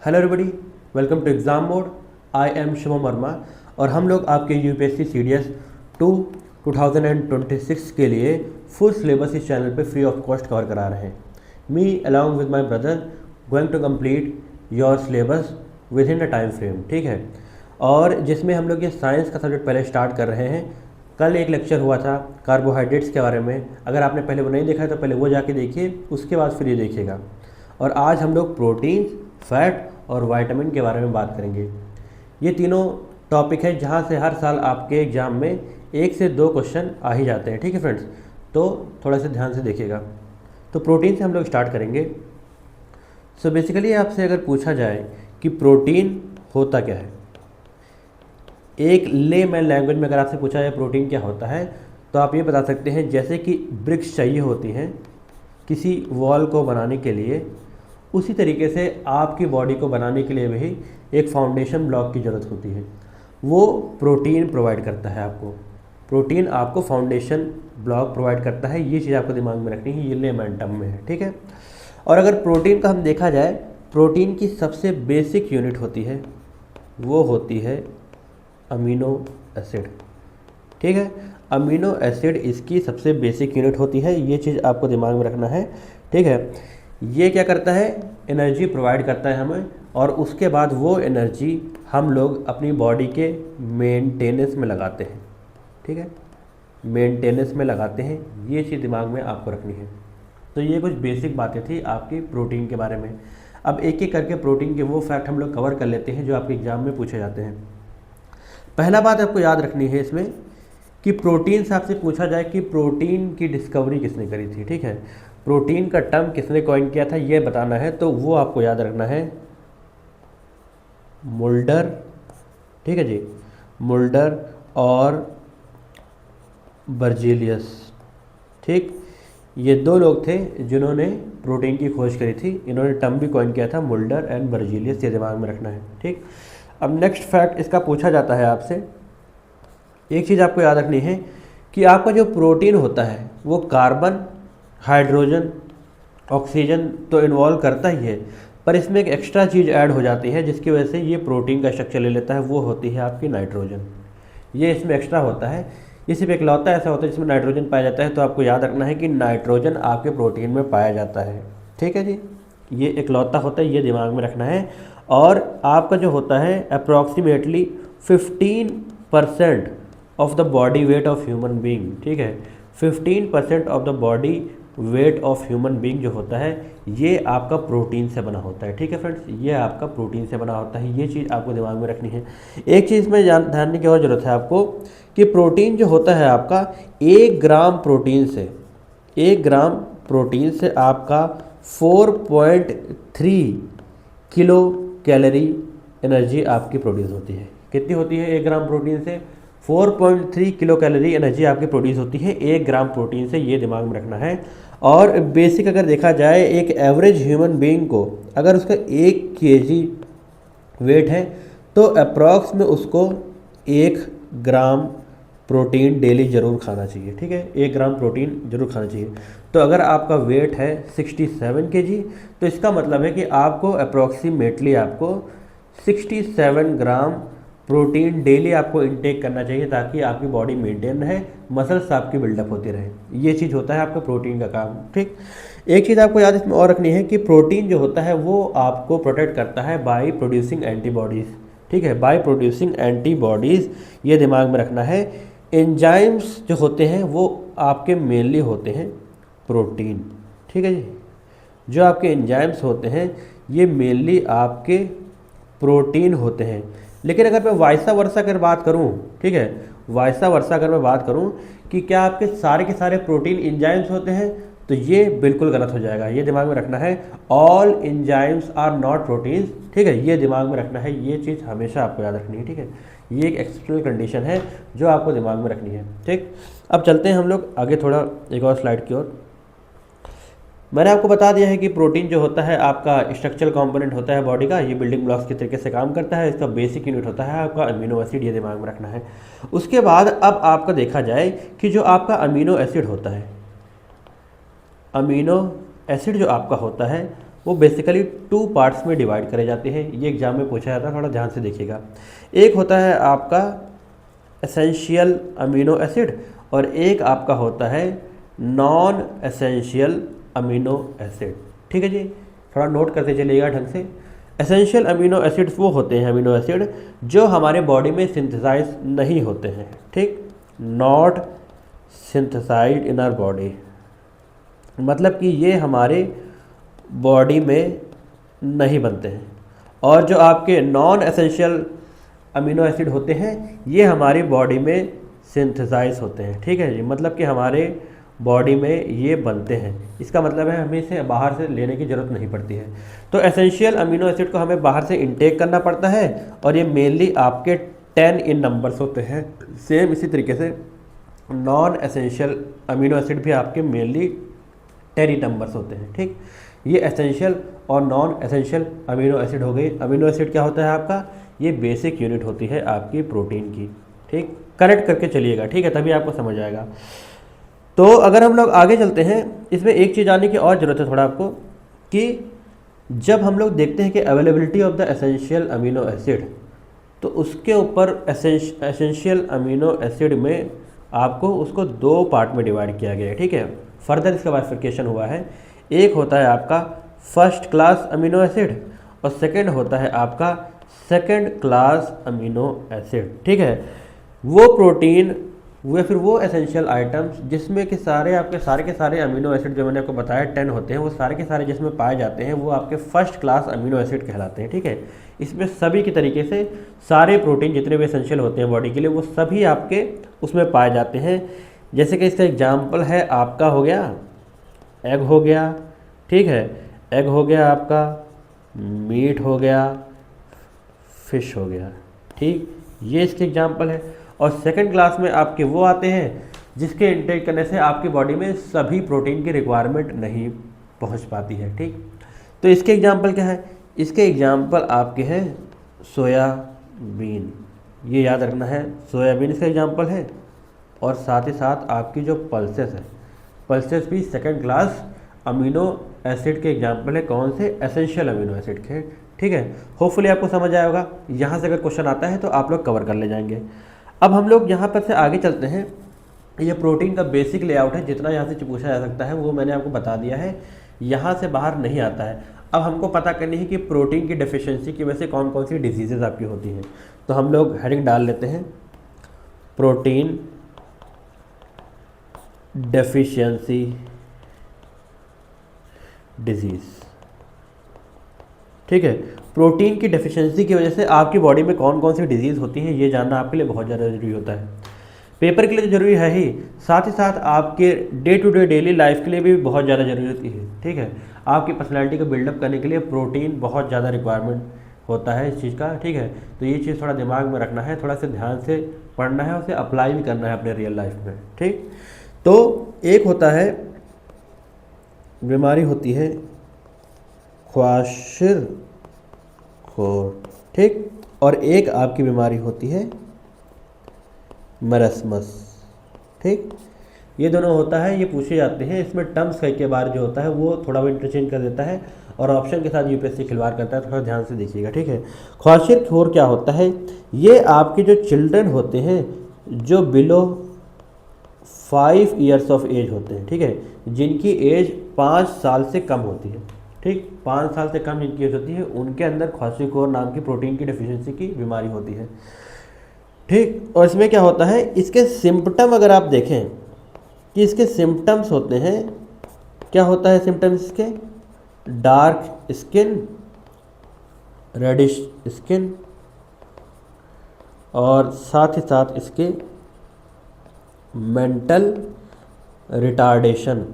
Hello everybody, welcome to exam mode. I am Shubham Verma और हम लोग आपके यूपीएससी सीडीएस 2 2026 के लिए फुल सिलेबस इस चैनल पे फ्री ऑफ कॉस्ट कवर करा रहे हैं। Me along with my brother going to complete your syllabus within a time frame, ठीक है। और जिसमें हम लोग ये साइंस का सब्जेक्ट पहले स्टार्ट कर रहे हैं। कल एक लेक्चर हुआ था कार्बोहाइड्रेट्स के बारे में, अगर आपने पहले वो नहीं देखा है तो पहले वो जाके देखिए, उसके बाद फिर ये देखिएगा। और आज हम लोग प्रोटीन, फैट और विटामिन के बारे में बात करेंगे। ये तीनों टॉपिक है जहाँ से हर साल आपके एग्ज़ाम में 1 से 2 क्वेश्चन आ ही जाते हैं, ठीक है फ्रेंड्स। तो थोड़ा सा ध्यान से देखिएगा। तो प्रोटीन से हम लोग स्टार्ट करेंगे। सो बेसिकली आपसे अगर पूछा जाए कि प्रोटीन होता क्या है, एक लेमैन लैंग्वेज में अगर आपसे पूछा जाए प्रोटीन क्या होता है, तो आप ये बता सकते हैं जैसे कि ब्रिक्स चाहिए होती हैं किसी वॉल को बनाने के लिए, उसी तरीके से आपकी बॉडी को बनाने के लिए भी एक फाउंडेशन ब्लॉक की ज़रूरत होती है। वो प्रोटीन प्रोवाइड करता है आपको। प्रोटीन आपको फाउंडेशन ब्लॉक प्रोवाइड करता है। ये चीज़ आपको दिमाग में रखनी है, ये लेमैन टर्म में है, ठीक है। और अगर प्रोटीन का हम देखा जाए, प्रोटीन की सबसे बेसिक यूनिट होती है, वो होती है अमीनो एसिड, ठीक है। अमीनो एसिड इसकी सबसे बेसिक यूनिट होती है। ये चीज़ आपको दिमाग में रखना है, ठीक है। ये क्या करता है, एनर्जी प्रोवाइड करता है हमें, और उसके बाद वो एनर्जी हम लोग अपनी बॉडी के मेंटेनेंस में लगाते हैं, ठीक है। मेंटेनेंस में लगाते हैं, ये चीज़ दिमाग में आपको रखनी है। तो ये कुछ बेसिक बातें थी आपकी प्रोटीन के बारे में। अब एक एक करके प्रोटीन के वो फैक्ट हम लोग कवर कर लेते हैं जो आपके एग्जाम में पूछे जाते हैं। पहला बात आपको याद रखनी है इसमें कि प्रोटीन से आपसे पूछा जाए कि प्रोटीन की डिस्कवरी किसने करी थी, ठीक है। प्रोटीन का टर्म किसने कॉइन किया था ये बताना है, तो वो आपको याद रखना है मुल्डर, ठीक है जी, मुल्डर और बर्जीलियस, ठीक। ये दो लोग थे जिन्होंने प्रोटीन की खोज करी थी। इन्होंने टर्म भी कॉइन किया था, मुल्डर एंड बर्जीलियस, ये दिमाग में रखना है, ठीक। अब नेक्स्ट फैक्ट इसका पूछा जाता है आपसे, एक चीज़ आपको याद रखनी है कि आपका जो प्रोटीन होता है वो कार्बन, हाइड्रोजन, ऑक्सीजन तो इन्वॉल्व करता ही है, पर इसमें एक एक्स्ट्रा चीज़ ऐड हो जाती है जिसकी वजह से ये प्रोटीन का स्ट्रक्चर ले लेता है, वो होती है आपकी नाइट्रोजन। ये इसमें एक्स्ट्रा होता है। ये सिर्फ इकलौता ऐसा होता है जिसमें नाइट्रोजन पाया जाता है, तो आपको याद रखना है कि नाइट्रोजन आपके प्रोटीन में पाया जाता है, ठीक है जी। ये इकलौता होता है, ये दिमाग में रखना है। और आपका जो होता है approximately 15% of the body weight of human being, ठीक है। 15% of the body weight of human being जो होता है ये आपका प्रोटीन से बना होता है, ठीक है फ्रेंड्स। ये आपका प्रोटीन से बना होता है, ये चीज़ आपको दिमाग में रखनी है। एक चीज़ में ध्यान देने की और ज़रूरत है आपको कि प्रोटीन जो होता है आपका 1 ग्राम प्रोटीन से, 1 ग्राम प्रोटीन से आपका 4.3 किलो कैलोरी एनर्जी आपकी प्रोड्यूस होती है। कितनी होती है 1 ग्राम प्रोटीन से? 4.3 किलो कैलोरी एनर्जी आपकी प्रोड्यूस होती है 1 ग्राम प्रोटीन से, ये दिमाग में रखना है। और बेसिक अगर देखा जाए एक एवरेज ह्यूमन बीइंग को अगर उसका 1 केजी वेट है तो अप्रॉक्स में उसको 1 ग्राम प्रोटीन डेली ज़रूर खाना चाहिए, ठीक है। 1 ग्राम प्रोटीन जरूर खाना चाहिए। तो अगर आपका वेट है 67 केजी तो इसका मतलब है कि आपको अप्रॉक्सीमेटली आपको 67 ग्राम प्रोटीन डेली आपको इनटेक करना चाहिए ताकि आपकी बॉडी मेंटेन रहे, मसल्स आपकी बिल्डअप होती रहे। ये चीज़ होता है आपका प्रोटीन का काम, ठीक। एक चीज़ आपको याद इसमें और रखनी है कि प्रोटीन जो होता है वो आपको प्रोटेक्ट करता है बाय प्रोड्यूसिंग एंटीबॉडीज़, ठीक है, बाय प्रोड्यूसिंग एंटीबॉडीज़, ये दिमाग में रखना है। एंजाइम्स जो होते हैं वो आपके मेनली होते हैं प्रोटीन, ठीक है जी। जो आपके एंजाइम्स होते हैं ये मेनली आपके प्रोटीन होते हैं। लेकिन अगर मैं वाइसा वर्सा अगर बात करूं, ठीक है, वाइसा वर्सा अगर मैं बात करूं कि क्या आपके सारे के सारे प्रोटीन एंजाइम्स होते हैं, तो ये बिल्कुल गलत हो जाएगा। ये दिमाग में रखना है, all enzymes are not proteins, ठीक है, ये दिमाग में रखना है। ये चीज़ हमेशा आपको याद रखनी है, ठीक है। ये एक एक्सेप्शनल कंडीशन है जो आपको दिमाग में रखनी है, ठीक। अब चलते हैं हम लोग आगे थोड़ा एक और स्लाइड की ओर। मैंने आपको बता दिया है कि प्रोटीन जो होता है आपका स्ट्रक्चरल कंपोनेंट होता है बॉडी का, ये बिल्डिंग ब्लॉक्स के तरीके से काम करता है। इसका बेसिक यूनिट होता है आपका अमीनो एसिड, ये दिमाग में रखना है। उसके बाद अब आपका देखा जाए कि जो आपका अमीनो एसिड होता है, अमीनो एसिड जो आपका होता है वो बेसिकली 2 पार्ट्स में डिवाइड करे जाते हैं। ये एग्जाम में पूछा जाता है, थोड़ा ध्यान से देखिएगा। एक होता है आपका एसेंशियल अमीनो एसिड और एक आपका होता है नॉन एसेंशियल अमीनो एसिड। ठीक है जी, थोड़ा नोट करते चलिएगा ढंग से। एसेंशियल अमीनो एसिड्स वो होते हैं अमीनो एसिड जो हमारे बॉडी में सिंथेसाइज नहीं होते हैं, ठीक, not synthesised in our body, मतलब कि ये हमारे बॉडी में नहीं बनते हैं। और जो आपके नॉन एसेंशियल अमीनो एसिड होते हैं ये हमारी बॉडी में सिंथेसाइज होते हैं। ठीक है जी, मतलब कि हमारे बॉडी में ये बनते हैं। इसका मतलब है हमें इसे बाहर से लेने की ज़रूरत नहीं पड़ती है। तो एसेंशियल अमीनो एसिड को हमें बाहर से इनटेक करना पड़ता है और ये मेनली आपके 10 इन नंबर्स होते हैं। सेम इसी तरीके से नॉन एसेंशियल अमीनो एसिड भी आपके मेनली 10 इन नंबर्स होते हैं। ठीक, ये एसेंशियल और नॉन एसेंशियल अमीनो एसिड हो गई। अमीनो एसिड क्या होता है आपका, ये बेसिक यूनिट होती है आपकी प्रोटीन की। ठीक, कनेक्ट करके चलिएगा, ठीक है, तभी आपको समझ आएगा। तो अगर हम लोग आगे चलते हैं, इसमें एक चीज़ जानने की और ज़रूरत है थोड़ा आपको, कि जब हम लोग देखते हैं कि availability of the essential amino acid, तो उसके ऊपर एसेंशियल अमीनो एसिड में आपको उसको 2 पार्ट में डिवाइड किया गया है। ठीक है, फर्दर इसका बाइफर्केशन हुआ है। एक होता है आपका फर्स्ट क्लास अमीनो एसिड और सेकंड होता है आपका सेकंड क्लास अमीनो एसिड। ठीक है, वो प्रोटीन वे फिर वो एसेंशियल आइटम्स जिसमें कि सारे के सारे अमीनो एसिड जो मैंने आपको बताया 10 होते हैं, वो सारे के सारे जिसमें पाए जाते हैं वो आपके फर्स्ट क्लास अमीनो एसिड कहलाते हैं। ठीक है, इसमें सभी की तरीके से सारे प्रोटीन जितने भी एसेंशियल होते हैं बॉडी के लिए वो सभी आपके उसमें पाए जाते हैं। जैसे कि इसका एग्जाम्पल है आपका हो गया एग हो गया, ठीक है, एग हो गया आपका, मीट हो गया, फिश हो गया। ठीक, ये इसके एग्जाम्पल है। और सेकंड क्लास में आपके वो आते हैं जिसके इंटेक करने से आपकी बॉडी में सभी प्रोटीन की रिक्वायरमेंट नहीं पहुंच पाती है। ठीक, तो इसके एग्जाम्पल क्या है, इसके एग्जाम्पल आपके हैं सोयाबीन, ये याद रखना है, सोयाबीन इसका एग्जाम्पल है। और साथ ही साथ आपकी जो पल्सेस है, पल्सेस भी सेकंड क्लास अमीनो एसिड के एग्जाम्पल है। कौन से, एसेंशियल अमीनो एसिड के। ठीक है, होपफुली आपको समझ आया होगा। यहाँ से अगर क्वेश्चन आता है तो आप लोग कवर कर ले जाएंगे। अब हम लोग यहाँ पर से आगे चलते हैं। ये प्रोटीन का बेसिक लेआउट है, जितना यहाँ से पूछा जा सकता है वो मैंने आपको बता दिया है, यहाँ से बाहर नहीं आता है। अब हमको पता करनी है कि प्रोटीन की डेफिशिएंसी की वजह से कौन कौन सी डिजीज़ेज आपकी होती हैं। तो हम लोग हेडिंग डाल लेते हैं, प्रोटीन डेफिशिएंसी डिजीज़। ठीक है, प्रोटीन की डेफिशिएंसी की वजह से आपकी बॉडी में कौन कौन सी डिजीज़ होती हैं ये जानना आपके लिए बहुत ज़्यादा ज़रूरी होता है। पेपर के लिए तो ज़रूरी है ही, साथ ही साथ आपके day to day daily life के लिए भी बहुत ज़्यादा ज़रूरी होती है। ठीक है, आपकी पर्सनैलिटी को बिल्डअप करने के लिए प्रोटीन बहुत ज़्यादा रिक्वायरमेंट होता है इस चीज़ का। ठीक है, तो ये चीज़ थोड़ा दिमाग में रखना है, थोड़ा सा ध्यान से पढ़ना है, उसे अप्लाई भी करना है अपने रियल लाइफ में। ठीक, तो एक होता है बीमारी होती है ख्वाशिरखोर, ठीक, और एक आपकी बीमारी होती है मरसमस। ठीक, ये दोनों होता है, ये पूछे जाते हैं। इसमें टर्म्स कई बार जो होता है वो थोड़ा बहुत इंटरचेंज कर देता है और ऑप्शन के साथ यूपीएससी खिलवाड़ करता है, थोड़ा ध्यान से देखिएगा। ठीक है, ख्वाशिरखोर क्या होता है, ये आपके जो चिल्ड्रन होते हैं जो बिलो 5 ईयर्स ऑफ एज होते हैं। ठीक है, जिनकी एज 5 साल से कम होती है। ठीक, 5 साल से कम जिनकी एज होती है उनके अंदर ख्वाशिरखोर नाम की प्रोटीन की डेफिशिएंसी की बीमारी होती है। ठीक, और इसमें क्या होता है, इसके सिम्पटम अगर आप देखें कि इसके सिम्पटम्स होते हैं, क्या होता है सिम्पटम्स इसके, डार्क स्किन, रेडिश स्किन, और साथ ही साथ इसके मेंटल रिटार्डेशन,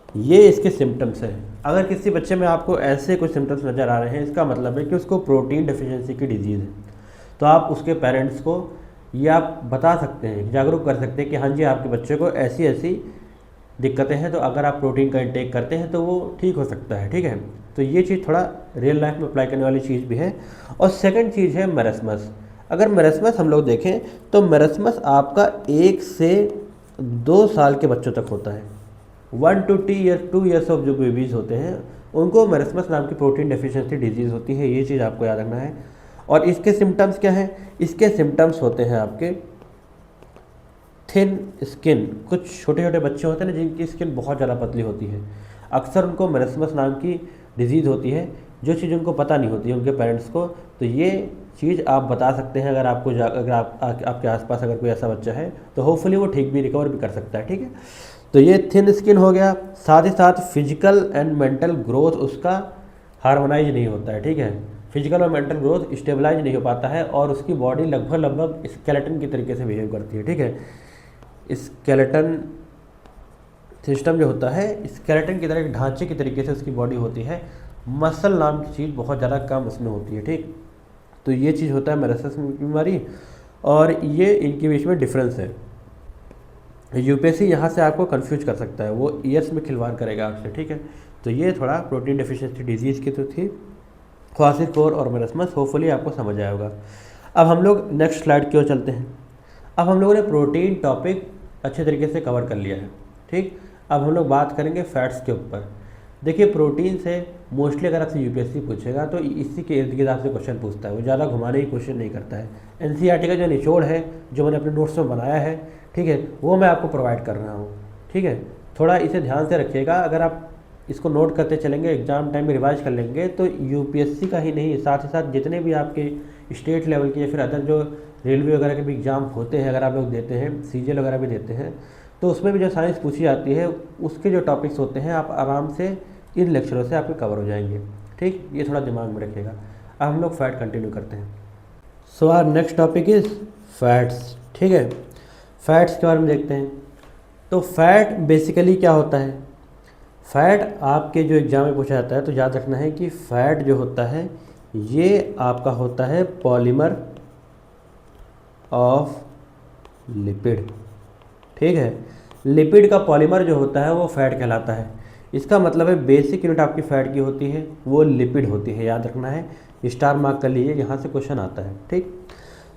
ये इसके सिम्टम्स हैं। अगर किसी बच्चे में आपको ऐसे कुछ सिम्टम्स नज़र आ रहे हैं, इसका मतलब है कि उसको प्रोटीन डेफिशिएंसी की डिजीज़ है। तो आप उसके पेरेंट्स को ये आप बता सकते हैं, जागरूक कर सकते हैं कि हाँ जी आपके बच्चे को ऐसी ऐसी दिक्कतें हैं, तो अगर आप प्रोटीन का इंटेक करते हैं तो वो ठीक हो सकता है। ठीक है, तो ये चीज़ थोड़ा रियल लाइफ में अप्लाई करने वाली चीज़ भी है। और सेकंड चीज़ है मेरस्मस। अगर मेरस्मस हम लोग देखें तो मेरस्मस आपका 1 से 2 साल के बच्चों तक होता है। 1 to 2 ईयर्स ऑफ जो बेबीज़ होते हैं उनको मेरिस्मस नाम की प्रोटीन डेफिशिएंसी डिजीज़ होती है। ये चीज़ आपको याद रखना है। और इसके सिम्टम्स क्या हैं? इसके सिम्टम्स होते हैं आपके थिन स्किन। कुछ छोटे छोटे बच्चे होते हैं ना जिनकी स्किन बहुत ज़्यादा पतली होती है, अक्सर उनको मेरिस्मस नाम की डिजीज़ होती है, जो चीज़ उनको पता नहीं होती है उनके पेरेंट्स को। तो ये चीज़ आप बता सकते हैं, अगर आपके आसपास अगर कोई ऐसा बच्चा है तो होपफुली वो ठीक भी रिकवर भी कर सकता है। ठीक है, तो ये थिन स्किन हो गया। साथ ही साथ फिजिकल एंड मेंटल ग्रोथ उसका हार्मोनाइज नहीं होता है। ठीक है, फिजिकल और मेंटल ग्रोथ स्टेबलाइज नहीं हो पाता है और उसकी बॉडी लगभग स्केलेटन की तरीके से बिहेव करती है। ठीक है, स्केलेटन सिस्टम जो होता है स्केलेटन की तरह एक ढांचे की तरीके से उसकी बॉडी होती है। मसल नाम की चीज़ बहुत ज़्यादा कम उसमें होती है। ठीक, तो ये चीज़ होता है मेरिस्मस की बीमारी, और ये इनके बीच में डिफरेंस है। यूपीएससी यहाँ से आपको कंफ्यूज कर सकता है, वो ईयर्स में खिलवाड़ करेगा आपसे। ठीक है, तो ये थोड़ा प्रोटीन डेफिशिएंसी डिजीज़ की तो थी, क्वासिकोर और मेरिस्मस। होपफुली आपको समझ आया होगा। अब हम लोग नेक्स्ट स्लाइड की ओर चलते हैं। अब हम लोगों ने प्रोटीन टॉपिक अच्छे तरीके से कवर कर लिया है। ठीक, अब हम लोग बात करेंगे फैट्स के ऊपर। देखिए, प्रोटीन से मोस्टली अगर आपसे यूपीएससी पूछेगा तो इसी के इर्द गिर्द आपसे क्वेश्चन पूछता है, वो ज़्यादा घुमाने की कोशिश नहीं करता है। एनसीईआरटी का जो निचोड़ है, जो मैंने अपने नोट्स में बनाया है, ठीक है, वो मैं आपको प्रोवाइड कर रहा हूँ। ठीक है, थोड़ा इसे ध्यान से रखिएगा। अगर आप इसको नोट करते चलेंगे, एग्जाम टाइम में रिवाइज कर लेंगे, तो यूपीएससी का ही नहीं, साथ ही साथ जितने भी आपके स्टेट लेवल के या फिर अदर जो रेलवे वगैरह के भी एग्ज़ाम होते हैं, अगर आप लोग देते हैं, सीजीएल वगैरह भी देते हैं, तो उसमें भी जो साइंस पूछी जाती है उसके जो टॉपिक्स होते हैं आप आराम से इन लेक्चरों से आपके कवर हो जाएंगे। ठीक, ये थोड़ा दिमाग में रखिएगा। अब हम लोग फैट कंटिन्यू करते हैं। So our next topic is fats. ठीक है, फैट्स के बारे में देखते हैं। तो फैट बेसिकली क्या होता है? फैट आपके जो एग्ज़ाम में पूछा जाता है तो याद रखना है कि फैट जो होता है ये आपका होता है पॉलीमर ऑफ लिपिड। ठीक है, लिपिड का पॉलीमर जो होता है वो फैट कहलाता है। इसका मतलब है बेसिक यूनिट आपकी फैट की होती है वो लिपिड होती है, याद रखना है, स्टार मार्क कर लीजिए, यहाँ से क्वेश्चन आता है। ठीक,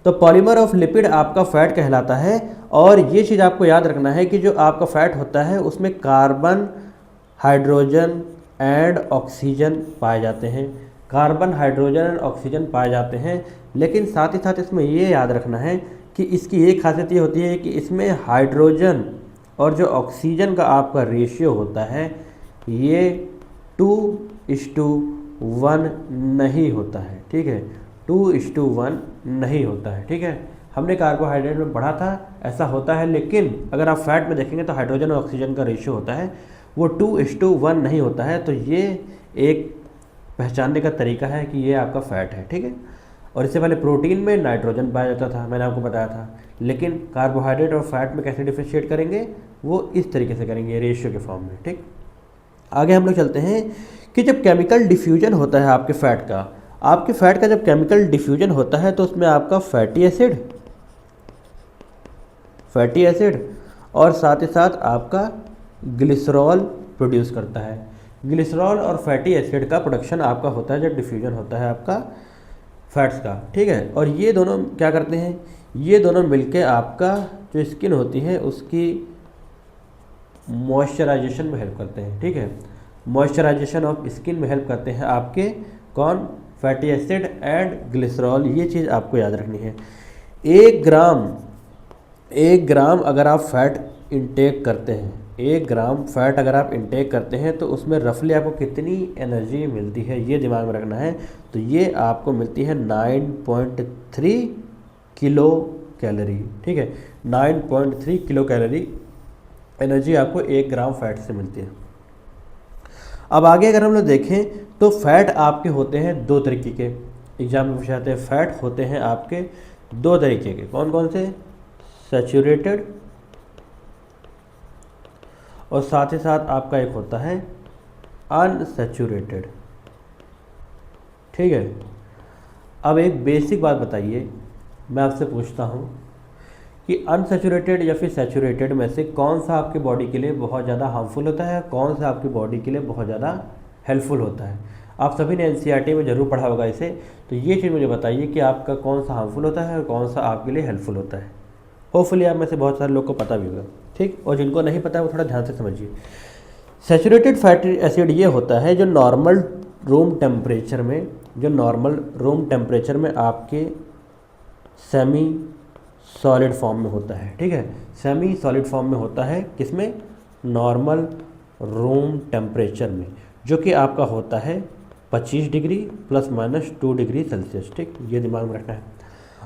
तो पॉलीमर ऑफ लिपिड आपका फैट कहलाता है। और ये चीज़ आपको याद रखना है कि जो आपका फैट होता है उसमें कार्बन, हाइड्रोजन एंड ऑक्सीजन पाए जाते हैं। कार्बन, हाइड्रोजन एंड ऑक्सीजन पाए जाते हैं, लेकिन साथ ही साथ इसमें ये याद रखना है कि इसकी एक खासियत ये होती है कि इसमें हाइड्रोजन और जो ऑक्सीजन का आपका रेशियो होता है ये 2:1 नहीं होता है। ठीक है, 2:1 नहीं होता है। ठीक है, हमने कार्बोहाइड्रेट में पढ़ा था ऐसा होता है, लेकिन अगर आप फैट में देखेंगे तो हाइड्रोजन और ऑक्सीजन का रेशियो होता है वो 2:1 नहीं होता है। तो ये एक पहचानने का तरीका है कि ये आपका फैट है। ठीक है, और इससे पहले प्रोटीन में नाइट्रोजन पाया जाता था, मैंने आपको बताया था, लेकिन कार्बोहाइड्रेट और फैट में कैसे डिफरेंशिएट करेंगे वो इस तरीके से करेंगे, रेशियो के फॉर्म में। ठीक, आगे हम लोग चलते हैं कि जब केमिकल डिफ्यूजन होता है आपके फैट का जब केमिकल डिफ्यूजन होता है तो उसमें आपका फैटी एसिड और साथ ही साथ आपका ग्लिसरॉल प्रोड्यूस करता है। ग्लिसरॉल और फैटी एसिड का प्रोडक्शन आपका होता है जब डिफ्यूजन होता है आपका फैट्स का। ठीक है, और ये दोनों क्या करते हैं, ये दोनों मिलके आपका जो स्किन होती है उसकी मॉइस्चराइजेशन में हेल्प करते हैं। ठीक है, मॉइस्चराइजेशन ऑफ स्किन में हेल्प करते हैं आपके कौन, फैटी एसिड एंड ग्लिसरॉल। ये चीज़ आपको याद रखनी है। 1 ग्राम अगर आप फैट इंटेक करते हैं, 1 ग्राम फैट अगर आप इंटेक करते हैं तो उसमें रफली आपको कितनी एनर्जी मिलती है ये दिमाग में रखना है। तो ये आपको मिलती है 9.3 किलो कैलोरी। ठीक है, 9.3 किलो कैलोरी एनर्जी आपको 1 ग्राम फैट से मिलती है। अब आगे अगर हम लोग देखें तो फैट आपके होते हैं 2 तरीके के, एग्जाम में पूछे जाते हैं। फैट होते हैं आपके 2 तरीके के, कौन कौन से, सैचुरेटेड और साथ ही साथ आपका एक होता है अनसैचुरेटेड। ठीक है, अब एक बेसिक बात बताइए, मैं आपसे पूछता हूँ कि अनसैचुरेटेड या फिर सैचुरेटेड में से कौन सा आपकी बॉडी के लिए बहुत ज़्यादा हार्मफुल होता है, कौन सा आपकी बॉडी के लिए बहुत ज़्यादा हेल्पफुल होता है। आप सभी ने एनसीईआरटी में ज़रूर पढ़ा होगा इसे, तो ये चीज़ मुझे बताइए कि आपका कौन सा हार्मफुल होता है और कौन सा आपके लिए हेल्पफुल होता है। होपफुली आप में से बहुत सारे लोग को पता भी होगा। ठीक, और जिनको नहीं पता है वो थोड़ा ध्यान से समझिए। सैचुरेटेड फैटी एसिड ये होता है जो नॉर्मल रूम टेम्परेचर में आपके सेमी सॉलिड फॉर्म में होता है, ठीक है। सेमी सॉलिड फॉर्म में होता है किसमें? नॉर्मल रूम टेम्परेचर में, जो कि आपका होता है 25 डिग्री ±2 डिग्री सेल्सियस, ठीक, ये दिमाग में रखना है।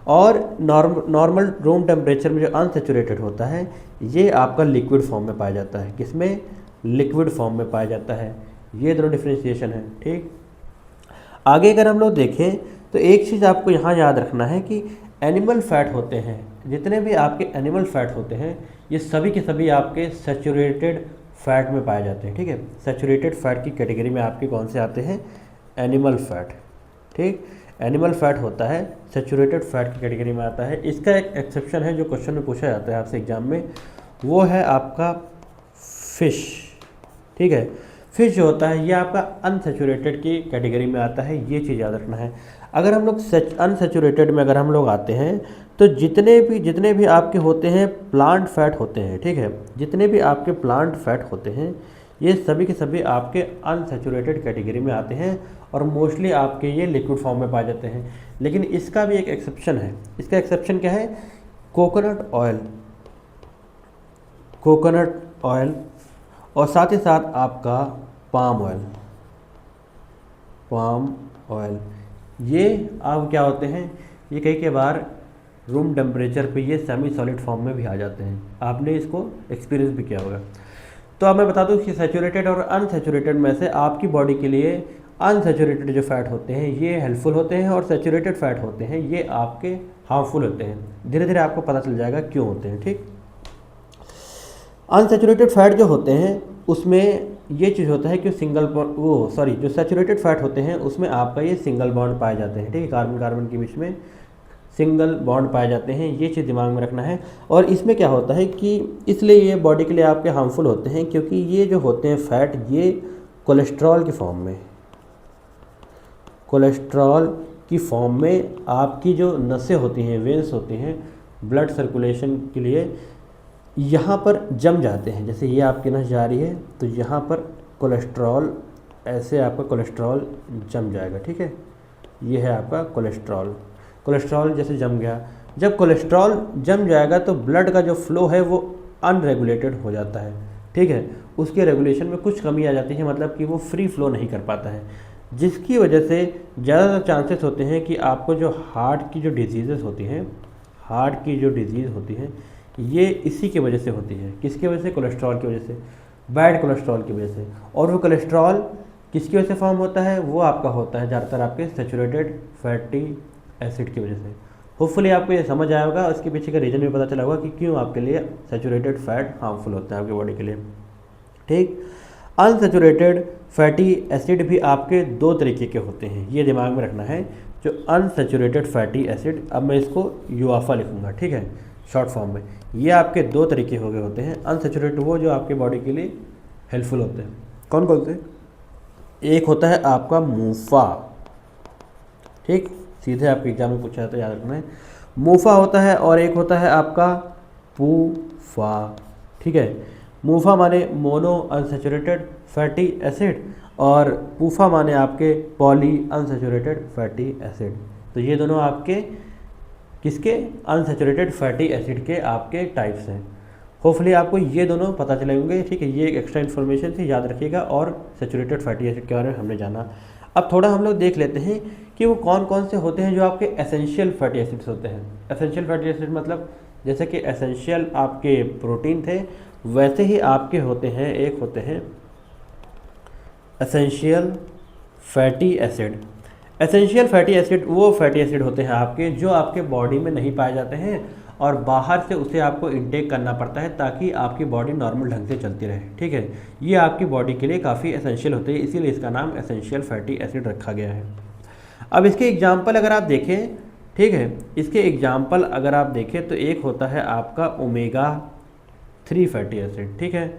और नॉर्मल रूम टेम्परेचर में जो अनसैचुरेटेड होता है ये आपका लिक्विड फॉर्म में पाया जाता है। किसमें? लिक्विड फॉर्म में पाया जाता है। ये दोनों डिफ्रेंशिएशन है, ठीक। आगे अगर हम लोग देखें तो एक चीज़ आपको यहाँ याद रखना है कि एनिमल फैट होते हैं, जितने भी आपके एनिमल फैट होते हैं ये सभी के सभी आपके सैचुरेटेड फैट में पाए जाते हैं, ठीक है। सैचुरेटेड फैट की कैटेगरी में आपके कौन से आते हैं? एनिमल फैट, ठीक। एनिमल फैट होता है सैचुरेटेड फैट की कैटेगरी में आता है। इसका एक एक्सेप्शन है जो क्वेश्चन में पूछा जाता है आपसे एग्जाम में, वो है आपका फिश, ठीक है। फिश जो होता है ये आपका अनसैचुरेटेड की कैटेगरी में आता है, ये चीज़ याद रखना है। अगर हम लोग अनसैचुरेटेड में अगर हम लोग आते हैं तो जितने भी आपके होते हैं प्लांट फैट होते हैं, ठीक है, जितने भी आपके प्लांट फैट होते हैं ये सभी के सभी आपके अनसैचुरेटेड कैटेगरी में आते हैं और मोस्टली आपके ये लिक्विड फॉर्म में पाए जाते हैं। लेकिन इसका भी एक एक्सेप्शन है। इसका एक्सेप्शन क्या है? कोकोनट ऑयल और साथ ही साथ आपका पाम ऑयल, ये आप क्या होते हैं? ये कई बार रूम टेम्परेचर पे ये सेमी सॉलिड फॉर्म में भी आ जाते हैं। आपने इसको एक्सपीरियंस भी किया होगा। तो अब मैं बता दूं कि सैचुरेटेड और अनसैचुरेटेड में से आपकी बॉडी के लिए अनसैचुरेटेड जो फैट होते हैं ये हेल्पफुल होते हैं और सैचुरेटेड फैट होते हैं ये आपके हार्मफुल होते हैं। धीरे धीरे आपको पता चल जाएगा क्यों होते हैं, ठीक। अनसैचुरेटेड फैट जो होते हैं उसमें ये चीज़ होता है कि जो सैचुरेटेड फैट होते हैं उसमें आपका ये सिंगल बॉन्ड पाए जाते हैं, ठीक है। कार्बन कार्बन के बीच में सिंगल बॉन्ड पाए जाते हैं, ये चीज़ दिमाग में रखना है। और इसमें क्या होता है कि इसलिए ये बॉडी के लिए आपके हार्मफुल होते हैं क्योंकि ये जो होते हैं फैट ये कोलेस्ट्रॉल की फॉर्म में आपकी जो नसें होती हैं, वेंस होती हैं, ब्लड सर्कुलेशन के लिए यहाँ पर जम जाते हैं। जैसे ये आपकी नस जा रही है तो यहाँ पर कोलेस्ट्रॉल, ऐसे आपका कोलेस्ट्रॉल जम जाएगा, ठीक है। ये है आपका कोलेस्ट्रॉल जैसे जम गया। जब कोलेस्ट्रॉल जम जाएगा तो ब्लड का जो फ्लो है वो अनरेगुलेटेड हो जाता है, ठीक है। उसके रेगुलेशन में कुछ कमी आ जाती है, मतलब कि वो फ्री फ्लो नहीं कर पाता है, जिसकी वजह से ज़्यादातर चांसेस होते हैं कि आपको जो हार्ट की जो डिजीज़ होती हैं ये इसी की वजह से होती है। किसकी वजह से? कोलेस्ट्रॉल की वजह से, बैड कोलेस्ट्रॉल की वजह से। और वो कोलेस्ट्रॉल किसकी वजह से फॉर्म होता है? वो आपका होता है ज़्यादातर आपके सैचुरेटेड फैटी एसिड की वजह से। होपफुली आपको ये समझ आया होगा, उसके पीछे का रीज़न भी पता चला होगा कि क्यों आपके लिए सैचुरेटेड फैट हार्मफुल होता है आपकी बॉडी के लिए, ठीक। अनसैचुरेटेड फैटी एसिड भी आपके दो तरीके के होते हैं, ये दिमाग में रखना है। जो अनसैचुरेटेड फैटी एसिड, अब मैं इसको यूआफा लिखूँगा, ठीक है, शॉर्ट फॉर्म में। ये आपके दो तरीके हो गए होते हैं। अनसैचुरेटेड वो जो आपके बॉडी के लिए हेल्पफुल होते हैं, कौन कौन से? एक होता है आपका मूफा, ठीक, सीधे आपके एग्जाम में पूछा जाता है, याद रखना है। मूफा होता है और एक होता है आपका पूफा, ठीक है। मूफा माने मोनो अनसैचुरेटेड फैटी एसिड और पूफा माने आपके पॉली अनसैचुरेटेड फैटी एसिड। तो ये दोनों आपके किसके? अनसैचुरेटेड फैटी एसिड के आपके टाइप्स हैं। होपफुली आपको ये दोनों पता चले होंगे, ठीक है। ये एक एक्स्ट्रा इन्फॉर्मेशन थी, याद रखिएगा। और सैचुरेटेड फैटी एसिड के बारे में हमने जाना। अब थोड़ा हम लोग देख लेते हैं कि वो कौन कौन से होते हैं जो आपके एसेंशियल फैटी एसिड्स होते हैं। एसेंशियल फैटी एसिड मतलब जैसे कि एसेंशियल आपके प्रोटीन थे वैसे ही आपके होते हैं, एक होते हैं essential fatty acid. Essential fatty acid वो फैटी एसिड होते हैं आपके जो आपके बॉडी में नहीं पाए जाते हैं और बाहर से उसे आपको इंटेक करना पड़ता है ताकि आपकी बॉडी नॉर्मल ढंग से चलती रहे, ठीक है। ये आपकी बॉडी के लिए काफ़ी एसेंशियल होते हैं, इसीलिए इसका नाम एसेंशियल फैटी एसिड रखा गया है। अब इसके एग्जाम्पल अगर आप देखें, ठीक है, इसके एग्जाम्पल अगर आप देखें तो एक होता है आपका ओमेगा 3 फैटी एसिड, ठीक है,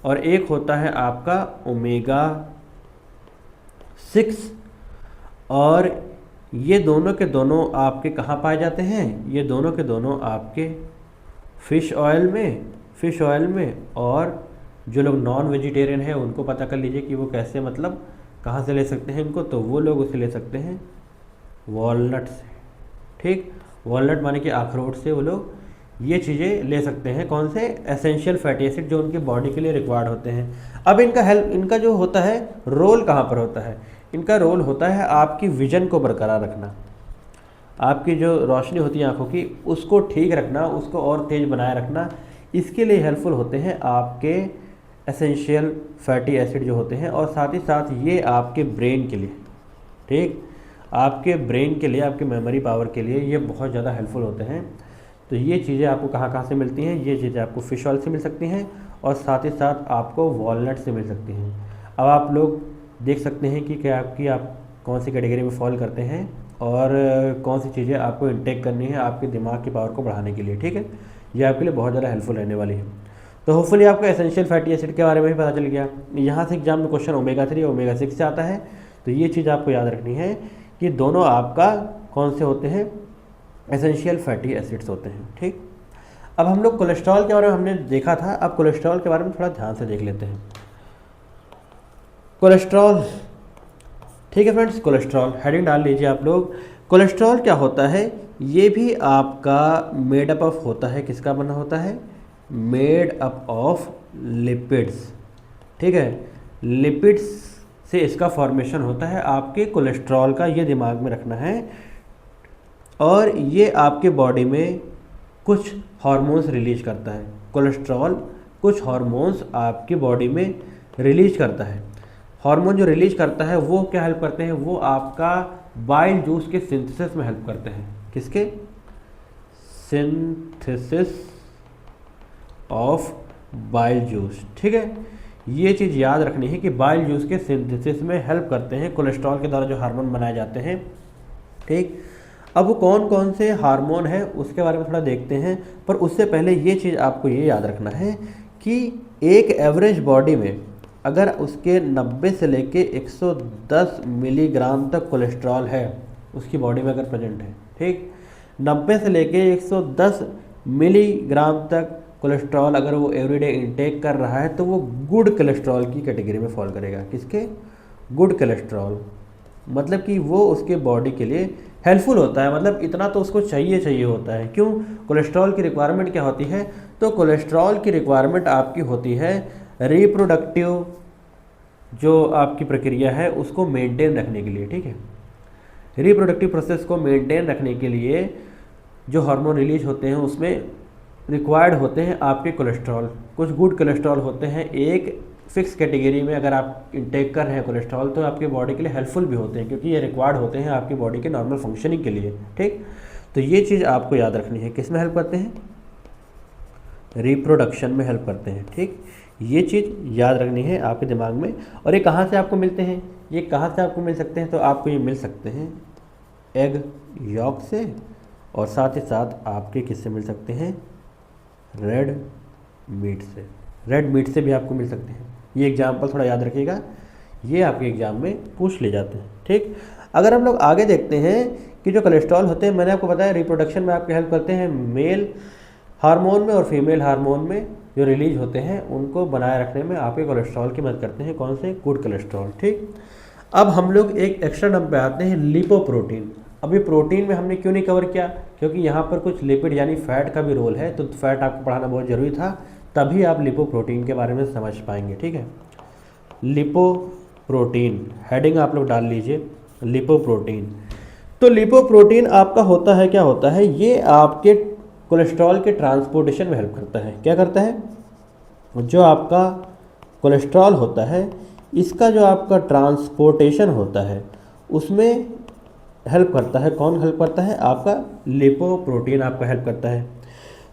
और एक होता है आपका ओमेगा 6। और ये दोनों के दोनों आपके कहाँ पाए जाते हैं? ये दोनों के दोनों आपके फिश ऑयल में और जो लोग नॉन वेजिटेरियन हैं उनको पता कर लीजिए कि वो कैसे, मतलब कहाँ से ले सकते हैं इनको, तो वो लोग उसे ले सकते हैं वॉलनट से। ठीक, वॉलनट माने कि अखरोट से वो लोग ये चीज़ें ले सकते हैं। कौन से? एसेंशियल फैटी एसिड जो उनकी बॉडी के लिए रिक्वायर्ड होते हैं। अब इनका जो होता है रोल कहाँ पर होता है? इनका रोल होता है आपकी विजन को बरकरार रखना, आपकी जो रोशनी होती है आँखों की उसको ठीक रखना, उसको और तेज़ बनाए रखना। इसके लिए हेल्पफुल होते हैं आपके एसेंशियल फैटी एसिड जो होते हैं, और साथ ही साथ ये आपके ब्रेन के लिए, ठीक, आपके ब्रेन के लिए, आपके मेमोरी पावर के लिए ये बहुत ज़्यादा हेल्पफुल होते हैं। तो ये चीज़ें आपको कहाँ कहाँ से मिलती हैं? ये चीज़ें आपको फिश ऑयल से मिल सकती हैं और साथ ही साथ आपको वॉलनट से मिल सकती हैं। अब आप लोग देख सकते हैं कि क्या आप कौन सी कैटेगरी में फॉल करते हैं और कौन सी चीज़ें आपको इंटेक करनी है आपके दिमाग की पावर को बढ़ाने के लिए। ठीक है, ये आपके लिए बहुत ज़्यादा हेल्पफुल रहने वाली है। तो होपफुली आपको एसेंशियल फैटी एसिड के बारे में भी पता चल गया। यहाँ से एग्जाम में क्वेश्चन ओमेगा 3 ओमेगा 6 से आता है, तो ये चीज़ आपको याद रखनी है कि दोनों आपका कौन से होते हैं? एसेंशियल फैटी एसिड्स होते हैं। ठीक, अब हम लोग कोलेस्ट्रॉल के बारे में हमने देखा था, अब कोलेस्ट्रॉल के बारे में थोड़ा ध्यान से देख लेते हैं। कोलेस्ट्रॉल, ठीक है फ्रेंड्स, कोलेस्ट्रॉल हेडिंग डाल लीजिए आप लोग। कोलेस्ट्रॉल क्या होता है? ये भी आपका मेडअप ऑफ होता है, किसका बना होता है? Made up of lipids. ठीक है, लिपिड्स से इसका फॉर्मेशन होता है आपके कोलेस्ट्रॉल का, ये दिमाग में रखना है। और ये आपके बॉडी में कुछ हार्मोन्स रिलीज करता है। कोलेस्ट्रॉल कुछ हार्मोन्स आपकी बॉडी में रिलीज करता है। हार्मोन जो रिलीज करता है वो क्या हेल्प करते हैं? वो आपका बाइल जूस के सिंथेसिस में हेल्प करते हैं। किसके? Synthesis of bile juice. ठीक है, ये चीज़ याद रखनी है कि बाइल जूस के सिंथेसिस में हेल्प करते हैं कोलेस्ट्रॉल के द्वारा जो हार्मोन बनाए जाते हैं। ठीक, अब वो कौन कौन से हार्मोन है उसके बारे में थोड़ा देखते हैं, पर उससे पहले ये चीज़ आपको ये याद रखना है कि एक एवरेज बॉडी में अगर उसके 90 से लेके 110 मिलीग्राम तक कोलेस्ट्रॉल है उसकी बॉडी में अगर प्रेजेंट है, ठीक, 90 से लेके 110 मिलीग्राम तक कोलेस्ट्रॉल अगर वो एवरीडे इंटेक कर रहा है तो वो गुड कोलेस्ट्रॉल की कैटेगरी में फॉल करेगा। किसके? गुड कोलेस्ट्रॉल, मतलब कि वो उसके बॉडी के लिए हेल्पफुल होता है, मतलब इतना तो उसको चाहिए होता है। क्यों? कोलेस्ट्रॉल की रिक्वायरमेंट क्या होती है? तो कोलेस्ट्रॉल की रिक्वायरमेंट आपकी होती है रिप्रोडक्टिव जो आपकी प्रक्रिया है उसको मेंटेन रखने के लिए। ठीक है, रिप्रोडक्टिव प्रोसेस को मेंटेन रखने के लिए जो हार्मोन रिलीज होते हैं उसमें रिक्वायर्ड होते हैं आपके कोलेस्ट्रॉल। कुछ गुड कोलेस्ट्रॉल होते हैं, एक फिक्स कैटेगरी में अगर आप इंटेक कर रहे हैं कोलेस्ट्रॉल तो आपके बॉडी के लिए हेल्पफुल भी होते हैं क्योंकि ये रिक्वायर्ड होते हैं आपकी बॉडी के नॉर्मल फंक्शनिंग के लिए। ठीक, तो ये चीज़ आपको याद रखनी है। किस में हेल्प करते हैं? रिप्रोडक्शन में हेल्प करते हैं। ठीक, ये चीज़ याद रखनी है आपके दिमाग में। और ये कहाँ से आपको मिलते हैं? ये कहाँ से आपको मिल सकते हैं? तो आपको ये मिल सकते हैं एग यॉक से, और साथ ही साथ आपके किससे मिल सकते हैं? रेड मीट से। रेड मीट से भी आपको मिल सकते हैं। ये एग्जाम्पल थोड़ा याद रखिएगा, ये आपके एग्जाम में पूछ ले जाते हैं। ठीक, अगर हम लोग आगे देखते हैं कि जो कोलेस्ट्रॉल होते हैं, मैंने आपको बताया रिप्रोडक्शन में आपकी हेल्प करते हैं, मेल हार्मोन में और फीमेल हार्मोन में जो रिलीज होते हैं उनको बनाए रखने में आपके कोलेस्ट्रॉल की मदद करते हैं। कौन से? Good cholesterol. ठीक, अब हम लोग एक एक्स्ट्रा नाम पे आते हैं, लिपोप्रोटीन। अभी प्रोटीन में हमने क्यों नहीं कवर किया? क्योंकि यहाँ पर कुछ लिपिड यानी फैट का भी रोल है, तो फैट आपको पढ़ाना बहुत ज़रूरी था, तभी आप लिपोप्रोटीन के बारे में समझ पाएंगे। ठीक है, लिपोप्रोटीन हेडिंग आप लोग डाल लीजिए, लिपोप्रोटीन। तो लिपोप्रोटीन आपका होता है, क्या होता है? ये आपके कोलेस्ट्रॉल के ट्रांसपोर्टेशन में हेल्प करता है। क्या करता है? जो आपका कोलेस्ट्रॉल होता है इसका जो आपका ट्रांसपोर्टेशन होता है उसमें हेल्प करता है। कौन हेल्प करता है? आपका लिपोप्रोटीन आपका हेल्प करता है।